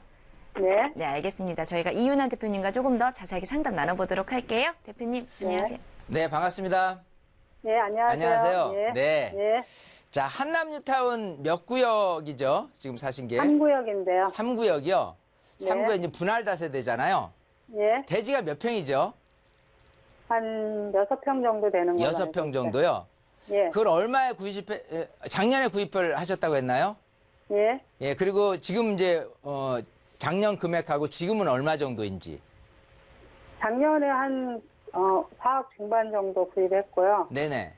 Speaker 6: 네.
Speaker 2: 네, 알겠습니다. 저희가 이윤한 대표님과 조금 더 자세하게 상담 나눠보도록 할게요. 대표님, 안녕하세요.
Speaker 3: 네, 반갑습니다.
Speaker 6: 네, 안녕하세요.
Speaker 3: 안녕하세요.
Speaker 6: 네.
Speaker 3: 네.
Speaker 6: 네.
Speaker 3: 자, 한남뉴타운 몇 구역이죠? 지금 사신 게?
Speaker 6: 3구역인데요.
Speaker 3: 3구역이요.
Speaker 6: 네.
Speaker 3: 3구역 이제 분할 다세대잖아요.
Speaker 6: 예.
Speaker 3: 대지가 몇 평이죠?
Speaker 6: 한 6평 정도 되는 거예요.
Speaker 3: 6평 정도요.
Speaker 6: 예.
Speaker 3: 그걸 얼마에 작년에 구입을 하셨다고 했나요?
Speaker 6: 예.
Speaker 3: 예, 그리고 지금 이제 작년 금액하고 지금은 얼마 정도인지.
Speaker 6: 작년에 한 4억 중반 정도 구입했고요.
Speaker 3: 네네.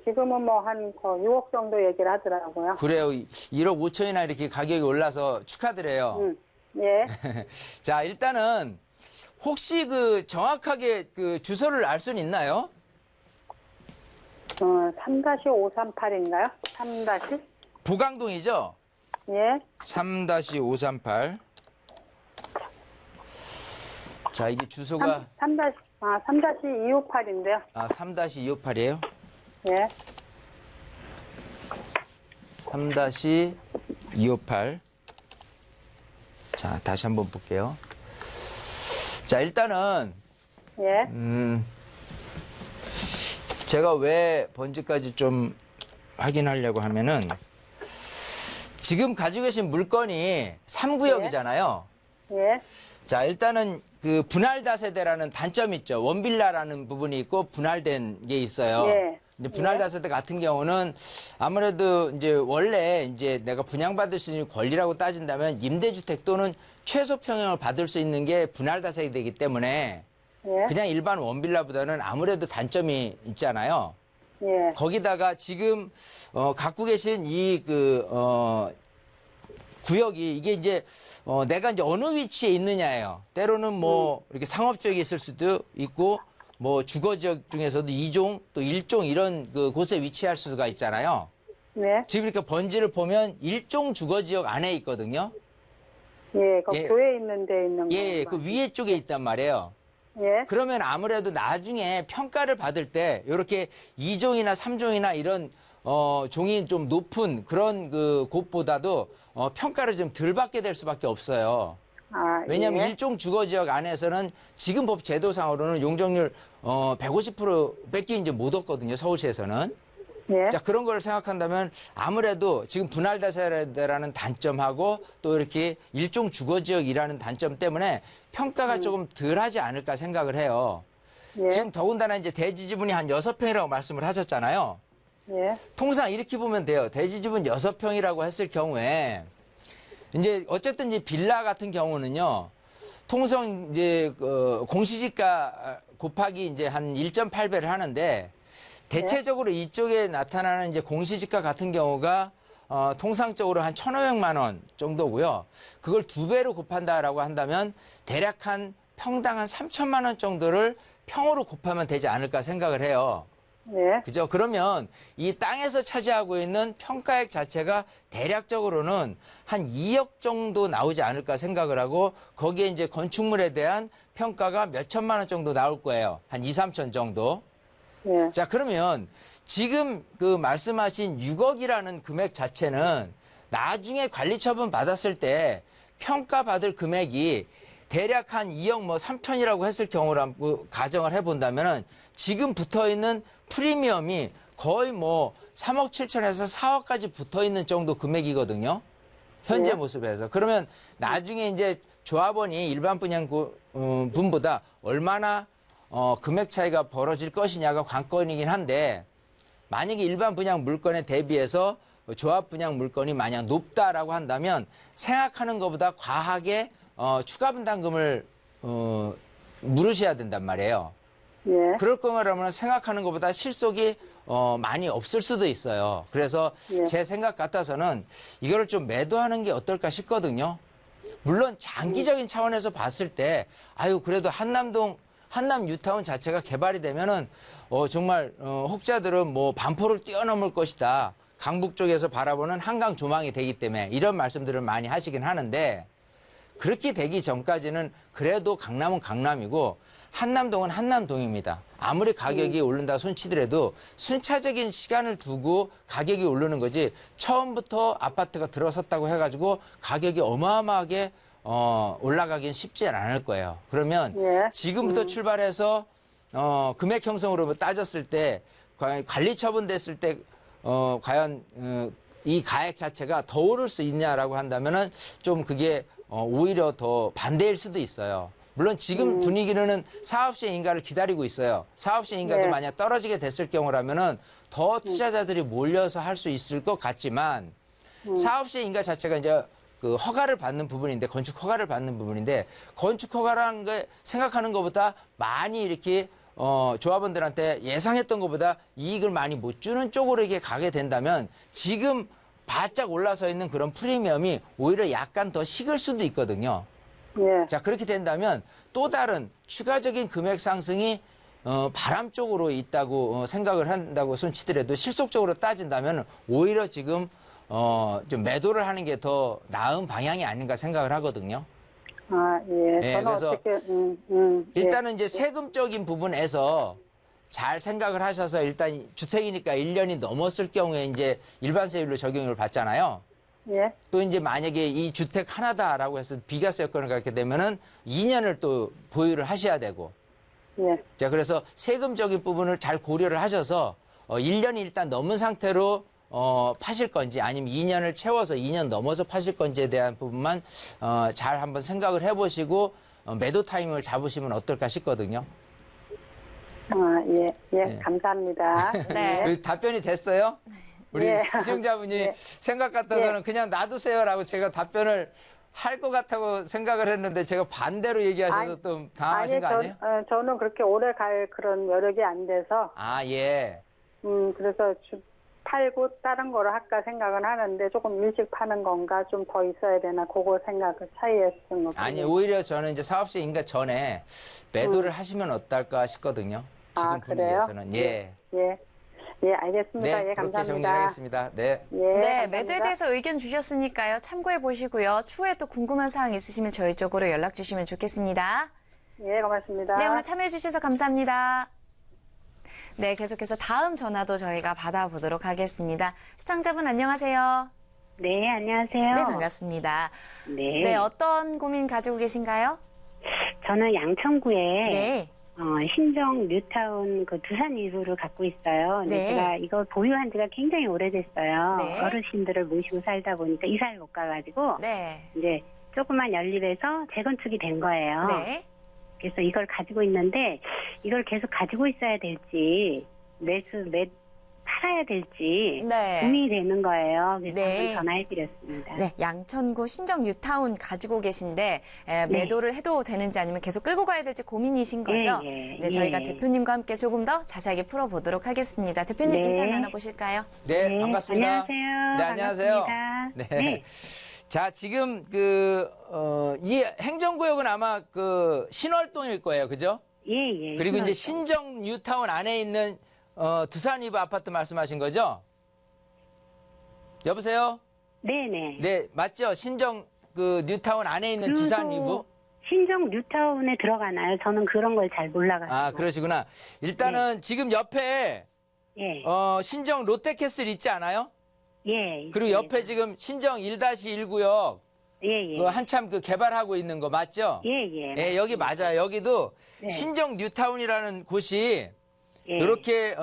Speaker 6: 지금은 뭐 한 6억 정도 얘기를 하더라고요.
Speaker 3: 그래요. 1억 5천이나 이렇게 가격이 올라서 축하드려요.
Speaker 6: 예.
Speaker 3: 자, 일단은 혹시 그 정확하게 그 주소를 알 수는 있나요?
Speaker 6: 3-538인가요? 3-
Speaker 3: 보강동이죠?
Speaker 6: 예.
Speaker 3: 3-538. 자, 이게 주소가
Speaker 6: 3-258인데요.
Speaker 3: 3-258이에요?
Speaker 6: 예.
Speaker 3: 3-258. 자, 다시 한번 볼게요. 자, 일단은
Speaker 6: 예.
Speaker 3: 제가 왜 번지까지 좀 확인하려고 하면은 지금 가지고 계신 물건이 3구역이잖아요.
Speaker 6: 예.
Speaker 3: 자, 일단은 그 분할 다세대라는 단점이 있죠. 원빌라라는 부분이 있고 분할된 게 있어요.
Speaker 6: 예.
Speaker 3: 이제 분할 다세대 같은 경우는 아무래도 이제 원래 이제 내가 분양받을 수 있는 권리라고 따진다면 임대주택 또는 최소 평형을 받을 수 있는 게 분할 다세대이기 때문에
Speaker 6: 예.
Speaker 3: 그냥 일반 원빌라보다는 아무래도 단점이 있잖아요.
Speaker 6: 예.
Speaker 3: 거기다가 지금 갖고 계신 이 구역이 이게 이제 내가 이제 어느 위치에 있느냐예요. 때로는 뭐 이렇게 상업 지역에 있을 수도 있고 뭐 주거 지역 중에서도 2종 또 1종 이런 그 곳에 위치할 수가 있잖아요.
Speaker 6: 네.
Speaker 3: 지금 이렇게 번지를 보면 1종 주거 지역 안에 있거든요.
Speaker 6: 예. 그
Speaker 3: 예.
Speaker 6: 교회 있는 데 있는
Speaker 3: 예,
Speaker 6: 거.
Speaker 3: 그 위에 쪽에 있단 말이에요.
Speaker 6: 예.
Speaker 3: 그러면 아무래도 나중에 평가를 받을 때 이렇게 2종이나 3종이나 이런 종이 좀 높은 그런 그 곳보다도 평가를 좀 덜 받게 될 수밖에 없어요.
Speaker 6: 아,
Speaker 3: 왜냐하면
Speaker 6: 예.
Speaker 3: 일종 주거 지역 안에서는 지금 법 제도상으로는 용적률 150%밖에 이제 못 얻거든요. 서울시에서는.
Speaker 6: 예.
Speaker 3: 자, 그런 걸 생각한다면 아무래도 지금 분할 다세대라는 단점하고 또 이렇게 일종 주거 지역이라는 단점 때문에 평가가 조금 덜 하지 않을까 생각을 해요.
Speaker 6: 예.
Speaker 3: 지금 더군다나 이제 대지 지분이 한 6평이라고 말씀을 하셨잖아요.
Speaker 6: 예.
Speaker 3: 통상 이렇게 보면 돼요. 대지 지분 6평이라고 했을 경우에 이제 어쨌든 이제 빌라 같은 경우는요. 통상 이제 공시지가 곱하기 이제 한 1.8배를 하는데 대체적으로 이쪽에 나타나는 이제 공시지가 같은 경우가 통상적으로 한 1,500만 원 정도고요. 그걸 2배로 곱한다라고 한다면 대략 한 평당 한 3천만 원 정도를 평으로 곱하면 되지 않을까 생각을 해요.
Speaker 6: 예.
Speaker 3: 그죠? 그러면 이 땅에서 차지하고 있는 평가액 자체가 대략적으로는 한 2억 정도 나오지 않을까 생각을 하고 거기에 이제 건축물에 대한 평가가 몇 천만 원 정도 나올 거예요. 한 2, 3천 정도.
Speaker 6: 예.
Speaker 3: 자, 그러면 지금 그 말씀하신 6억이라는 금액 자체는 나중에 관리 처분 받았을 때 평가받을 금액이 대략 한 2억 뭐 3천이라고 했을 경우라고 가정을 해본다면은 지금 붙어 있는 프리미엄이 거의 뭐 3억 7천에서 4억까지 붙어 있는 정도 금액이거든요. 현재
Speaker 6: 네.
Speaker 3: 모습에서. 그러면 나중에 이제 조합원이 일반 분양분보다 얼마나 금액 차이가 벌어질 것이냐가 관건이긴 한데 만약에 일반 분양 물건에 대비해서 조합 분양 물건이 만약 높다라고 한다면 생각하는 것보다 과하게 추가 분담금을 물으셔야 된단 말이에요.
Speaker 6: 예.
Speaker 3: 그럴 거라면 생각하는 것보다 실속이 많이 없을 수도 있어요. 그래서
Speaker 6: 예.
Speaker 3: 제 생각 같아서는 이거를 좀 매도하는 게 어떨까 싶거든요. 물론 장기적인 차원에서 봤을 때 그래도 한남 뉴타운 자체가 개발이 되면은 정말 혹자들은 뭐 반포를 뛰어넘을 것이다. 강북 쪽에서 바라보는 한강 조망이 되기 때문에 이런 말씀들을 많이 하시긴 하는데 그렇게 되기 전까지는 그래도 강남은 강남이고 한남동은 한남동입니다. 아무리 가격이 오른다 손치더라도 순차적인 시간을 두고 가격이 오르는 거지 처음부터 아파트가 들어섰다고 해가지고 가격이 어마어마하게 올라가긴 쉽지 않을 거예요. 그러면
Speaker 6: 예.
Speaker 3: 지금부터 출발해서 금액 형성으로 따졌을 때 과연 관리 처분됐을 때 과연 이 가액 자체가 더 오를 수 있냐라고 한다면은 좀 그게 오히려 더 반대일 수도 있어요. 물론 지금 분위기는 사업시행 인가를 기다리고 있어요. 사업시행 인가도
Speaker 6: 네.
Speaker 3: 만약 떨어지게 됐을 경우라면은 더 투자자들이 몰려서 할 수 있을 것 같지만 사업시행 인가 자체가 이제 그 허가를 받는 부분인데 건축 허가를 받는 부분인데 건축 허가라는 게 생각하는 것보다 많이 이렇게 조합원들한테 예상했던 것보다 이익을 많이 못 주는 쪽으로 이게 가게 된다면 지금 바짝 올라서 있는 그런 프리미엄이 오히려 약간 더 식을 수도 있거든요.
Speaker 6: 예.
Speaker 3: 자, 그렇게 된다면 또 다른 추가적인 금액 상승이 바람 쪽으로 있다고 생각을 한다고 손치더라도 실속적으로 따진다면 오히려 지금 좀 매도를 하는 게 더 나은 방향이 아닌가 생각을 하거든요.
Speaker 6: 아, 예.
Speaker 3: 예,
Speaker 6: 저는
Speaker 3: 그래서
Speaker 6: 어떻게, 예.
Speaker 3: 일단은 이제 세금적인 부분에서 잘 생각을 하셔서 일단 주택이니까 1년이 넘었을 경우에 이제 일반세율로 적용을 받잖아요.
Speaker 6: 예.
Speaker 3: 또 이제 만약에 이 주택 하나다라고 해서 비과세 여건을 갖게 되면은 2년을 또 보유를 하셔야 되고.
Speaker 6: 예.
Speaker 3: 자, 그래서 세금적인 부분을 잘 고려를 하셔서 1년이 일단 넘은 상태로 파실 건지 아니면 2년을 채워서 2년 넘어서 파실 건지에 대한 부분만 잘 한번 생각을 해보시고 매도 타이밍을 잡으시면 어떨까 싶거든요.
Speaker 6: 예, 감사합니다.
Speaker 2: 네.
Speaker 3: 그 답변이 됐어요? 우리
Speaker 6: 예.
Speaker 3: 시청자분이
Speaker 6: 예.
Speaker 3: 생각 같아서는 그냥 놔두세요라고 제가 답변을 할 것 같다고 생각을 했는데 제가 반대로 얘기하셔서 좀 당황하신 거 아니에요?
Speaker 6: 저는 그렇게 오래 갈 그런 여력이 안 돼서,
Speaker 3: 아, 예.
Speaker 6: 그래서 팔고 다른 거를 할까 생각은 하는데 조금 일찍 파는 건가 좀 더 있어야 되나 그거 생각을 차이에 쓴 거.
Speaker 3: 아니, 오히려 저는 이제 사업 시행인가 전에 매도를 하시면 어떨까 싶거든요. 지금
Speaker 6: 그래요?
Speaker 3: 분위기에서는. 예.
Speaker 6: 예, 알겠습니다.
Speaker 3: 네,
Speaker 6: 예,
Speaker 3: 그렇게
Speaker 6: 감사합니다.
Speaker 3: 정리하겠습니다. 네.
Speaker 6: 예,
Speaker 2: 네,
Speaker 6: 감사합니다.
Speaker 2: 매도에 대해서 의견 주셨으니까요. 참고해 보시고요. 추후에 또 궁금한 사항 있으시면 저희 쪽으로 연락 주시면 좋겠습니다.
Speaker 6: 예, 고맙습니다.
Speaker 2: 네, 오늘 참여해 주셔서 감사합니다. 네, 계속해서 다음 전화도 저희가 받아보도록 하겠습니다. 시청자분 안녕하세요.
Speaker 7: 네, 안녕하세요.
Speaker 2: 네, 반갑습니다.
Speaker 7: 네.
Speaker 2: 네, 어떤 고민 가지고 계신가요?
Speaker 7: 저는 양천구에
Speaker 2: 네.
Speaker 7: 신정 뉴타운 그 두산 일부를 갖고 있어요. 근데
Speaker 2: 네.
Speaker 7: 제가 이걸 보유한 지가 굉장히 오래됐어요.
Speaker 2: 네.
Speaker 7: 어르신들을 모시고 살다 보니까 이사를 못 가가지고
Speaker 2: 네.
Speaker 7: 이제 조그만 연립에서 재건축이 된 거예요.
Speaker 2: 네.
Speaker 7: 그래서 이걸 가지고 있는데 이걸 계속 가지고 있어야 될지 팔아야 될지
Speaker 2: 네.
Speaker 7: 고민이 되는 거예요. 그래서
Speaker 2: 네.
Speaker 7: 한번 전화해드렸습니다.
Speaker 2: 네, 양천구 신정 뉴타운 가지고 계신데 매도를 해도 되는지 아니면 계속 끌고 가야 될지 고민이신 거죠?
Speaker 7: 예, 예,
Speaker 2: 네, 저희가
Speaker 7: 예.
Speaker 2: 대표님과 함께 조금 더 자세하게 풀어보도록 하겠습니다. 대표님
Speaker 7: 네.
Speaker 2: 인사 나눠보실까요?
Speaker 3: 네, 반갑습니다.
Speaker 7: 안녕하세요.
Speaker 3: 네, 안녕하세요.
Speaker 7: 반갑습니다.
Speaker 3: 네. 자, 지금 이 행정구역은 아마 신월동일 거예요. 그죠?
Speaker 7: 예.
Speaker 3: 그리고 이제
Speaker 7: 신월동.
Speaker 3: 신정 뉴타운 안에 있는 두산 이브 아파트 말씀하신 거죠? 여보세요?
Speaker 7: 네네.
Speaker 3: 네, 맞죠? 신정 뉴타운 안에 있는
Speaker 7: 그거
Speaker 3: 두산 이브?
Speaker 7: 신정 뉴타운에 들어가나요? 저는 그런 걸 잘 몰라가지고.
Speaker 3: 아, 그러시구나. 일단은 지금 옆에
Speaker 7: 예.
Speaker 3: 신정 롯데캐슬 있지 않아요?
Speaker 7: 예.
Speaker 3: 그리고 옆에 지금 신정 1-1구역
Speaker 7: 예.
Speaker 3: 한참 개발하고 있는 거 맞죠?
Speaker 7: 예.
Speaker 3: 예, 여기 맞아요. 여기도
Speaker 7: 네.
Speaker 3: 신정 뉴타운이라는 곳이
Speaker 7: 예.
Speaker 3: 이렇게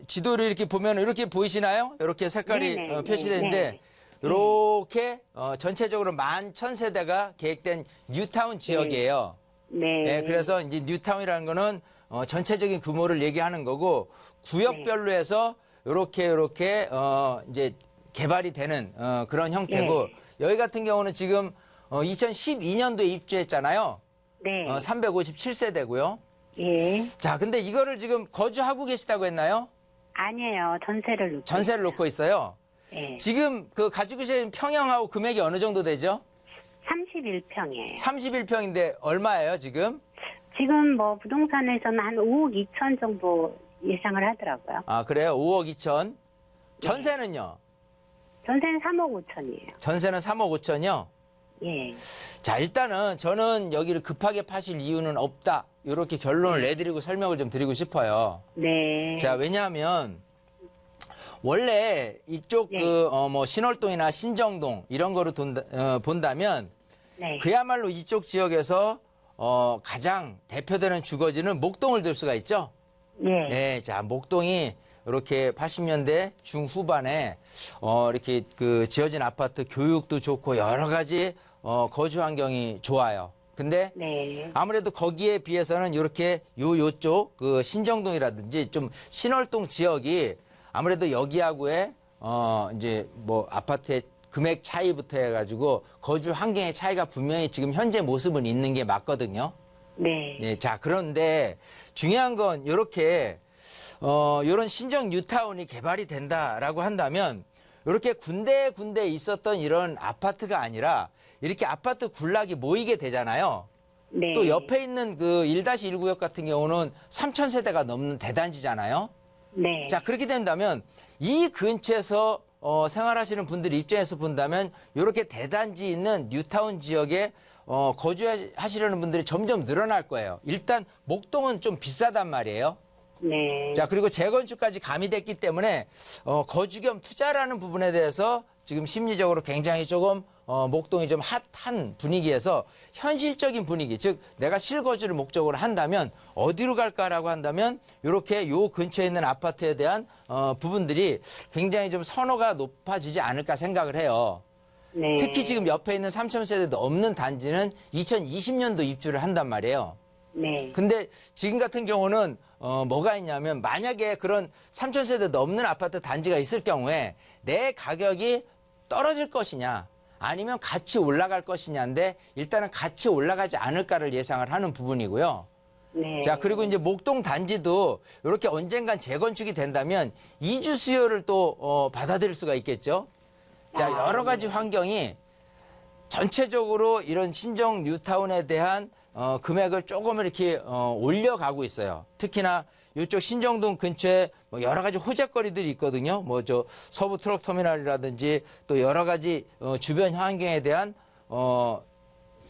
Speaker 3: 지도를 이렇게 보면 이렇게 보이시나요? 이렇게 색깔이
Speaker 7: 네네,
Speaker 3: 표시되는데
Speaker 7: 네.
Speaker 3: 이렇게 전체적으로 11,000세대가 계획된 뉴타운 지역이에요.
Speaker 7: 네.
Speaker 3: 예, 그래서 이제 뉴타운이라는 거는 전체적인 규모를 얘기하는 거고 구역별로
Speaker 7: 네.
Speaker 3: 해서 이렇게 이제 개발이 되는 그런 형태고
Speaker 7: 네.
Speaker 3: 여기 같은 경우는 지금 2012년도에 입주했잖아요.
Speaker 7: 네.
Speaker 3: 357세대고요.
Speaker 7: 예.
Speaker 3: 자, 근데 이거를 지금 거주하고 계시다고 했나요?
Speaker 7: 아니에요. 전세를 놓고.
Speaker 3: 전세를 놓고 있어요.
Speaker 7: 예.
Speaker 3: 지금 가지고 계신 평형하고 금액이 어느 정도 되죠?
Speaker 7: 31평이에요.
Speaker 3: 31평인데 얼마예요, 지금?
Speaker 7: 지금 뭐 부동산에서는 한 5억 2천 정도 예상을 하더라고요.
Speaker 3: 아, 그래요? 5억 2천. 전세는요?
Speaker 7: 전세는 3억 5천이에요.
Speaker 3: 전세는 3억 5천이요?
Speaker 7: 예.
Speaker 3: 자, 일단은 저는 여기를 급하게 파실 이유는 없다. 이렇게 결론을 내드리고 설명을 좀 드리고 싶어요.
Speaker 7: 네.
Speaker 3: 자, 왜냐하면 원래 이쪽
Speaker 7: 네.
Speaker 3: 신월동이나 신정동 이런 거로 본다면
Speaker 7: 네.
Speaker 3: 그야말로 이쪽 지역에서 가장 대표되는 주거지는 목동을 들 수가 있죠.
Speaker 7: 예.
Speaker 3: 네, 자, 목동이 이렇게 80년대 중후반에 이렇게 지어진 아파트 교육도 좋고 여러 가지 거주 환경이 좋아요. 근데
Speaker 7: 네.
Speaker 3: 아무래도 거기에 비해서는 이렇게 요쪽 신정동이라든지 좀 신월동 지역이 아무래도 여기하고의 이제 뭐 아파트의 금액 차이부터 해가지고 거주 환경의 차이가 분명히 지금 현재 모습은 있는 게 맞거든요.
Speaker 7: 네.
Speaker 3: 네, 자, 그런데 중요한 건 이렇게 이런 신정 뉴타운이 개발이 된다라고 한다면 이렇게 군데군데 있었던 이런 아파트가 아니라 이렇게 아파트 군락이 모이게 되잖아요.
Speaker 7: 네.
Speaker 3: 또 옆에 있는 1-1구역 같은 경우는 3,000세대가 넘는 대단지잖아요.
Speaker 7: 네.
Speaker 3: 자, 그렇게 된다면 이 근처에서 생활하시는 분들 입장에서 본다면 이렇게 대단지 있는 뉴타운 지역에 거주하시려는 분들이 점점 늘어날 거예요. 일단 목동은 좀 비싸단 말이에요.
Speaker 7: 네.
Speaker 3: 자, 그리고 재건축까지 가미됐기 때문에 거주 겸 투자라는 부분에 대해서 지금 심리적으로 굉장히 조금 목동이 좀 핫한 분위기에서 현실적인 분위기, 즉 내가 실거주를 목적으로 한다면 어디로 갈까라고 한다면 이렇게 요 근처에 있는 아파트에 대한 부분들이 굉장히 좀 선호가 높아지지 않을까 생각을 해요.
Speaker 7: 네.
Speaker 3: 특히 지금 옆에 있는 3,000세대도 없는 단지는 2020년도 입주를 한단 말이에요.
Speaker 7: 네.
Speaker 3: 근데 지금 같은 경우는 뭐가 있냐면 만약에 그런 3,000세대 넘는 아파트 단지가 있을 경우에 내 가격이 떨어질 것이냐 아니면 같이 올라갈 것이냐인데 일단은 같이 올라가지 않을까를 예상을 하는 부분이고요.
Speaker 7: 네.
Speaker 3: 자, 그리고 이제 목동 단지도 이렇게 언젠간 재건축이 된다면 이주 수요를 또 받아들일 수가 있겠죠. 자, 여러 가지 환경이 전체적으로 이런 신정 뉴타운에 대한 금액을 조금 이렇게 올려가고 있어요. 특히나 이쪽 신정동 근처에 뭐 여러 가지 호재거리들이 있거든요. 뭐 저 서부 트럭 터미널이라든지 또 여러 가지 주변 환경에 대한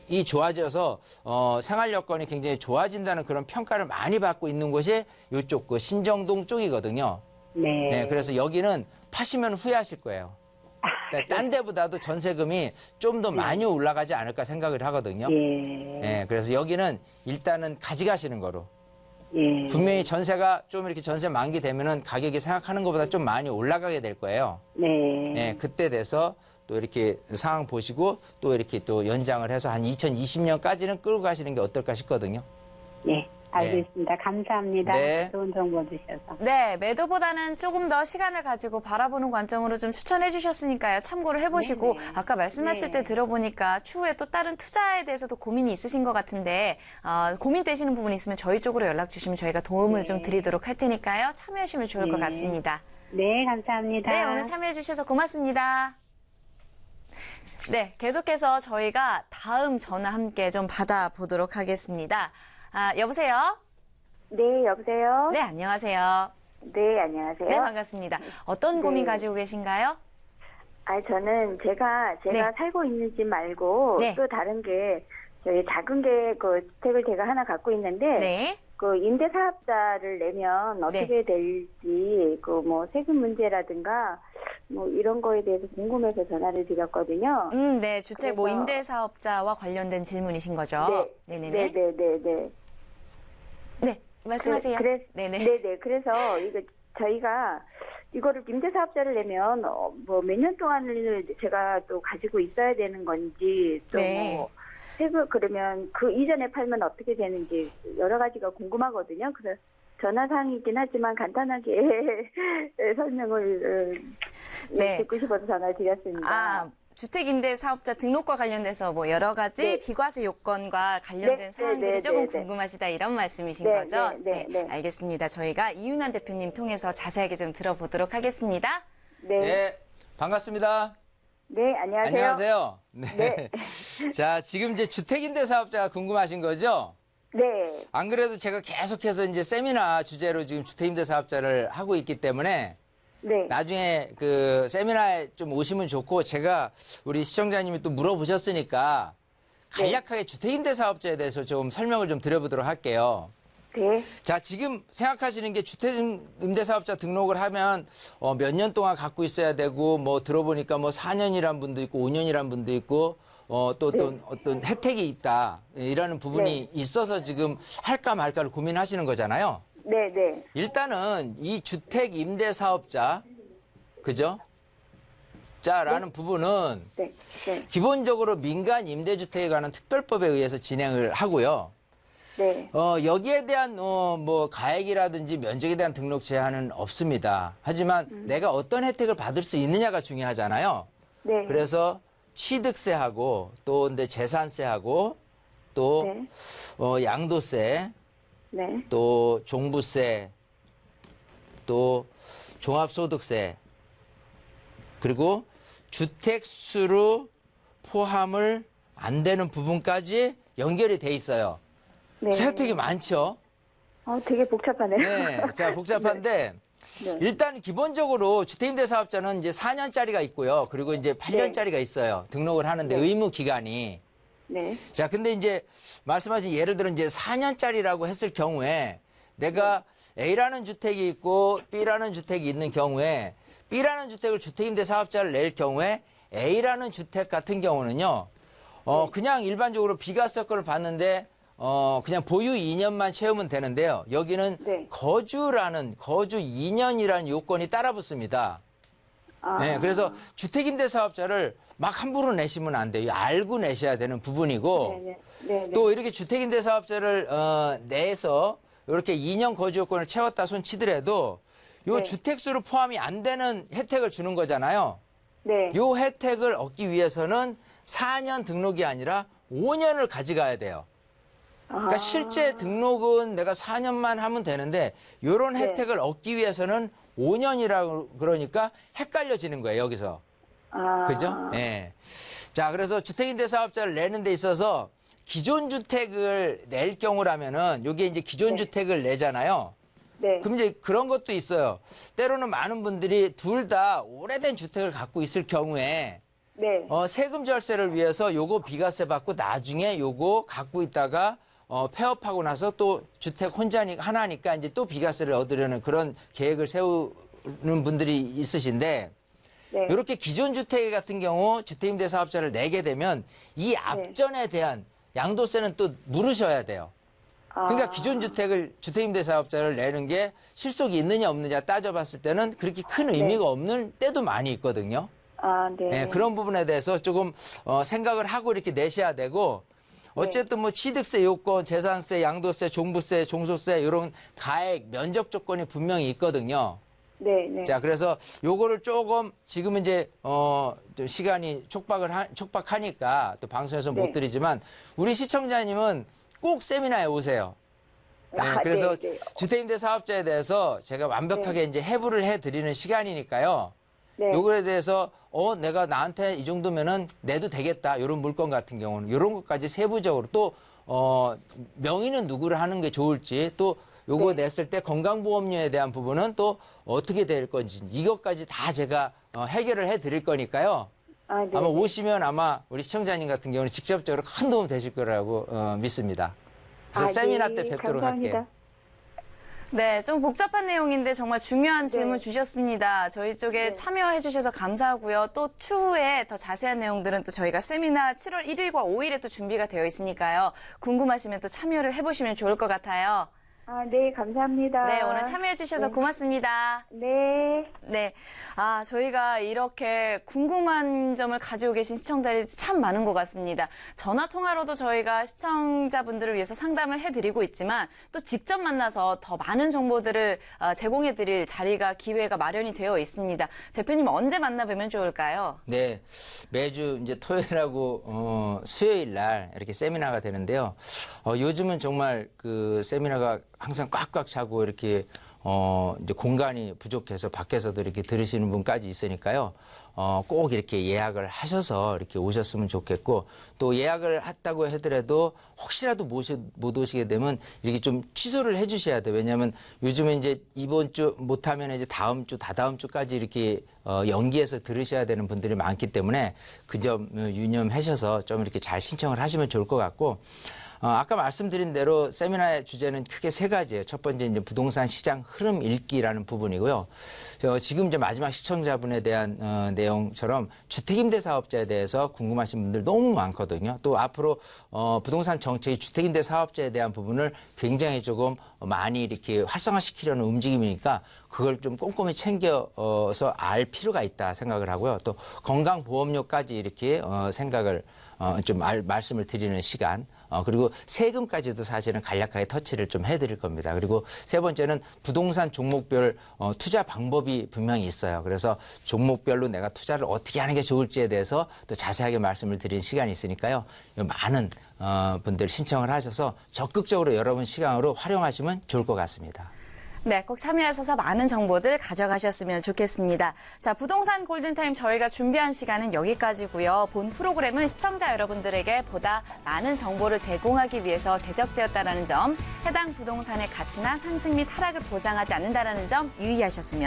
Speaker 3: 이 좋아져서 생활 여건이 굉장히 좋아진다는 그런 평가를 많이 받고 있는 곳이 이쪽 그 신정동 쪽이거든요.
Speaker 7: 네.
Speaker 3: 네, 그래서 여기는 파시면 후회하실 거예요. 딴 데보다도 전세금이 좀 더 많이 올라가지 않을까 생각을 하거든요.
Speaker 7: 예.
Speaker 3: 네, 그래서 여기는 일단은 가져가시는 거로.
Speaker 7: 예.
Speaker 3: 분명히 전세가 좀 이렇게 전세 만기 되면은 가격이 생각하는 것보다 좀 많이 올라가게 될 거예요.
Speaker 7: 네.
Speaker 3: 네, 그때 돼서 또 이렇게 상황 보시고 또 이렇게 또 연장을 해서 한 2020년까지는 끌고 가시는 게 어떨까 싶거든요.
Speaker 7: 네. 알겠습니다. 감사합니다.
Speaker 3: 네.
Speaker 7: 좋은 정보 주셔서.
Speaker 2: 네, 매도보다는 조금 더 시간을 가지고 바라보는 관점으로 좀 추천해 주셨으니까요. 참고를 해보시고
Speaker 7: 네네.
Speaker 2: 아까 말씀하실 때
Speaker 7: 네.
Speaker 2: 들어보니까 추후에 또 다른 투자에 대해서도 고민이 있으신 것 같은데 고민되시는 부분이 있으면 저희 쪽으로 연락 주시면 저희가 도움을
Speaker 7: 네.
Speaker 2: 좀 드리도록 할 테니까요. 참여하시면 좋을 것
Speaker 7: 네.
Speaker 2: 같습니다.
Speaker 7: 네, 감사합니다.
Speaker 2: 네, 오늘 참여해 주셔서 고맙습니다. 네, 계속해서 저희가 다음 전화 함께 좀 받아보도록 하겠습니다. 여보세요?
Speaker 5: 네, 여보세요?
Speaker 2: 네, 안녕하세요.
Speaker 5: 네, 안녕하세요.
Speaker 2: 네, 반갑습니다. 어떤 고민 가지고 계신가요?
Speaker 5: 저는 제가
Speaker 2: 네.
Speaker 5: 살고 있는 집 말고
Speaker 2: 네.
Speaker 5: 또 다른 게 저희 작은 게 그 주택을 제가 하나 갖고 있는데
Speaker 2: 네.
Speaker 5: 그 임대 사업자를 내면 어떻게 될지 그 뭐 세금 문제라든가 뭐 이런 거에 대해서 궁금해서 전화를 드렸거든요.
Speaker 2: 네, 주택 뭐
Speaker 5: 그래서-
Speaker 2: 임대 사업자와 관련된 질문이신 거죠?
Speaker 5: 네.
Speaker 2: 네네네.
Speaker 5: 네네네네.
Speaker 2: 네, 말씀하세요. 네네.
Speaker 5: 네네. 그래서 이거 저희가 이거를 임대 사업자를 내면 뭐 몇 년 동안을 제가 또 가지고 있어야 되는 건지 또
Speaker 2: 네.
Speaker 5: 뭐 세금 그러면 그 이전에 팔면 어떻게 되는지 여러 가지가 궁금하거든요. 그래서 전화상이긴 하지만 간단하게 설명을
Speaker 2: 네.
Speaker 5: 듣고 싶어서 전화를 드렸습니다.
Speaker 2: 주택 임대 사업자 등록과 관련돼서 뭐 여러 가지
Speaker 5: 네.
Speaker 2: 비과세 요건과 관련된
Speaker 5: 네,
Speaker 2: 사항들이
Speaker 5: 네,
Speaker 2: 조금
Speaker 5: 네, 네.
Speaker 2: 궁금하시다 이런 말씀이신
Speaker 5: 네,
Speaker 2: 거죠?
Speaker 5: 네, 네.
Speaker 2: 알겠습니다. 저희가 이윤환 대표님 통해서 자세하게 좀 들어보도록 하겠습니다.
Speaker 5: 네.
Speaker 3: 네, 반갑습니다.
Speaker 5: 네, 안녕하세요.
Speaker 3: 안녕하세요. 네.
Speaker 5: 네.
Speaker 3: 자, 지금 이제 주택임대 사업자가 궁금하신 거죠?
Speaker 5: 네.
Speaker 3: 안 그래도 제가 계속해서 이제 세미나 주제로 지금 주택임대 사업자를 하고 있기 때문에
Speaker 5: 네.
Speaker 3: 나중에 그 세미나에 좀 오시면 좋고 제가 우리 시청자님이 또 물어보셨으니까 간략하게 주택임대 사업자에 대해서 좀 설명을 좀 드려보도록 할게요.
Speaker 5: 네.
Speaker 3: 자, 지금 생각하시는 게 주택임대사업자 등록을 하면 몇 년 동안 갖고 있어야 되고 뭐 들어보니까 뭐 4년이란 분도 있고 5년이란 분도 있고 또 어떤 혜택이 있다 이라는 부분이 있어서 지금 할까 말까를 고민하시는 거잖아요.
Speaker 5: 네, 네.
Speaker 3: 일단은 이 주택임대사업자 그죠? 자라는 부분은
Speaker 5: 네. 네.
Speaker 3: 기본적으로 민간 임대주택에 관한 특별법에 의해서 진행을 하고요.
Speaker 5: 네.
Speaker 3: 여기에 대한 뭐 가액이라든지 면적에 대한 등록 제한은 없습니다. 하지만 내가 어떤 혜택을 받을 수 있느냐가 중요하잖아요.
Speaker 5: 네.
Speaker 3: 그래서 취득세하고 또 근데 재산세하고 또
Speaker 5: 네.
Speaker 3: 양도세,
Speaker 5: 네.
Speaker 3: 또 종부세, 또 종합소득세, 그리고 주택수로 포함을 안 되는 부분까지 연결이 돼 있어요.
Speaker 5: 네.
Speaker 3: 혜택이 많죠.
Speaker 5: 되게 복잡하네요.
Speaker 3: 네, 자 복잡한데
Speaker 5: 네.
Speaker 3: 일단 기본적으로 주택임대 사업자는 이제 4년짜리가 있고요. 그리고 이제 8년짜리가 있어요. 등록을 하는데 의무 기간이.
Speaker 5: 네.
Speaker 3: 자, 근데 이제 말씀하신 예를 들어 이제 4년짜리라고 했을 경우에 내가 A라는 주택이 있고 B라는 주택이 있는 경우에 B라는 주택을 주택임대 사업자를 낼 경우에 A라는 주택 같은 경우는요. 그냥 일반적으로 비과세권을 받는데 그냥 보유 2년만 채우면 되는데요. 여기는
Speaker 5: 네.
Speaker 3: 거주 2년이라는 요건이 따라 붙습니다. 네, 그래서 주택임대 사업자를 막 함부로 내시면 안 돼요. 알고 내셔야 되는 부분이고
Speaker 5: 네.
Speaker 3: 또 이렇게 주택임대 사업자를 내서 이렇게 2년 거주 요건을 채웠다 손 치더라도 요
Speaker 5: 네.
Speaker 3: 주택수로 포함이 안 되는 혜택을 주는 거잖아요.
Speaker 5: 네.
Speaker 3: 요 혜택을 얻기 위해서는 4년 등록이 아니라 5년을 가져가야 돼요. 그러니까 실제 등록은 내가 4년만 하면 되는데 요런
Speaker 5: 네.
Speaker 3: 혜택을 얻기 위해서는 5년이라고 그러니까 헷갈려지는 거예요, 여기서. 그죠? 예. 자, 그래서 주택임대 사업자를 내는 데 있어서 기존 주택을 낼 경우라면은 요게 이제 기존 주택을 내잖아요.
Speaker 5: 네.
Speaker 3: 그럼 이제 그런 것도 있어요. 때로는 많은 분들이 둘 다 오래된 주택을 갖고 있을 경우에
Speaker 5: 네.
Speaker 3: 세금 절세를 위해서 요거 비과세 받고 나중에 요거 갖고 있다가 폐업하고 나서 또 주택 하나니까 이제 또 비과세를 얻으려는 그런 계획을 세우는 분들이 있으신데
Speaker 5: 네.
Speaker 3: 이렇게 기존 주택 같은 경우 주택임대 사업자를 내게 되면 이 앞전에 대한 양도세는 또 물으셔야 돼요. 그러니까 기존 주택임대 사업자를 내는 게 실속이 있느냐 없느냐 따져봤을 때는 그렇게 큰 의미가 없는 때도 많이 있거든요.
Speaker 5: 네.
Speaker 3: 네, 그런 부분에 대해서 조금 생각을 하고 이렇게 내셔야 되고 어쨌든 뭐 취득세 요건, 재산세, 양도세, 종부세, 종소세 이런 가액, 면적 조건이 분명히 있거든요.
Speaker 5: 네.
Speaker 3: 자, 그래서 요거를 조금 지금 이제 좀 시간이 촉박하니까 또 방송에서 못 드리지만 우리 시청자님은 꼭 세미나에 오세요. 네, 그래서
Speaker 5: 네.
Speaker 3: 주택임대 사업자에 대해서 제가 완벽하게 이제 해부를 해드리는 시간이니까요.
Speaker 5: 네.
Speaker 3: 요거에 대해서 내가 나한테 이 정도면은 내도 되겠다. 이런 물건 같은 경우는 이런 것까지 세부적으로 또 명의는 누구를 하는 게 좋을지 또 요거 냈을 때 건강보험료에 대한 부분은 또 어떻게 될 건지 이것까지 다 제가 해결을 해드릴 거니까요.
Speaker 5: 네.
Speaker 3: 아마 오시면 아마 우리 시청자님 같은 경우는 직접적으로 큰 도움 되실 거라고 믿습니다. 그래서 세미나 때 뵙도록
Speaker 5: 감사합니다.
Speaker 3: 할게요.
Speaker 2: 네, 좀 복잡한 내용인데 정말 중요한 질문 주셨습니다. 저희 쪽에 참여해 주셔서 감사하고요. 또 추후에 더 자세한 내용들은 또 저희가 세미나 7월 1일과 5일에 또 준비가 되어 있으니까요. 궁금하시면 또 참여를 해보시면 좋을 것 같아요.
Speaker 5: 네, 감사합니다.
Speaker 2: 네, 오늘 참여해 주셔서 고맙습니다.
Speaker 5: 네.
Speaker 2: 저희가 이렇게 궁금한 점을 가지고 계신 시청자들이 참 많은 것 같습니다. 전화 통화로도 저희가 시청자분들을 위해서 상담을 해드리고 있지만 또 직접 만나서 더 많은 정보들을 제공해드릴 기회가 마련이 되어 있습니다. 대표님 언제 만나뵈면 좋을까요?
Speaker 3: 네, 매주 이제 토요일하고 수요일 날 이렇게 세미나가 되는데요. 요즘은 정말 그 세미나가 항상 꽉꽉 차고 이렇게 이제 공간이 부족해서 밖에서도 이렇게 들으시는 분까지 있으니까요. 꼭 이렇게 예약을 하셔서 이렇게 오셨으면 좋겠고 또 예약을 했다고 하더라도 혹시라도 못 오시게 되면 이렇게 좀 취소를 해 주셔야 돼요. 왜냐하면 요즘에 이제 이번 주 못하면 이제 다음 주, 다다음 주까지 이렇게 연기해서 들으셔야 되는 분들이 많기 때문에 그 점 유념하셔서 좀 이렇게 잘 신청을 하시면 좋을 것 같고 아까 말씀드린 대로 세미나의 주제는 크게 세 가지예요. 첫 번째 이제 부동산 시장 흐름 읽기라는 부분이고요. 지금 이제 마지막 시청자분에 대한 내용처럼 주택임대 사업자에 대해서 궁금하신 분들 너무 많거든요. 또 앞으로 부동산 정책이 주택임대 사업자에 대한 부분을 굉장히 조금 많이 이렇게 활성화시키려는 움직임이니까 그걸 좀 꼼꼼히 챙겨서 알 필요가 있다 생각을 하고요. 또 건강보험료까지 이렇게 생각을 좀 말씀을 드리는 시간. 그리고 세금까지도 사실은 간략하게 터치를 좀 해드릴 겁니다. 그리고 세 번째는 부동산 종목별 투자 방법이 분명히 있어요. 그래서 종목별로 내가 투자를 어떻게 하는 게 좋을지에 대해서 또 자세하게 말씀을 드리는 시간이 있으니까요. 많은 분들 신청을 하셔서 적극적으로 여러분 시간으로 활용하시면 좋을 것 같습니다.
Speaker 2: 네, 꼭 참여하셔서 많은 정보들 가져가셨으면 좋겠습니다. 자, 부동산 골든타임 저희가 준비한 시간은 여기까지고요. 본 프로그램은 시청자 여러분들에게 보다 많은 정보를 제공하기 위해서 제작되었다는 점, 해당 부동산의 가치나 상승 및 하락을 보장하지 않는다는 점 유의하셨으면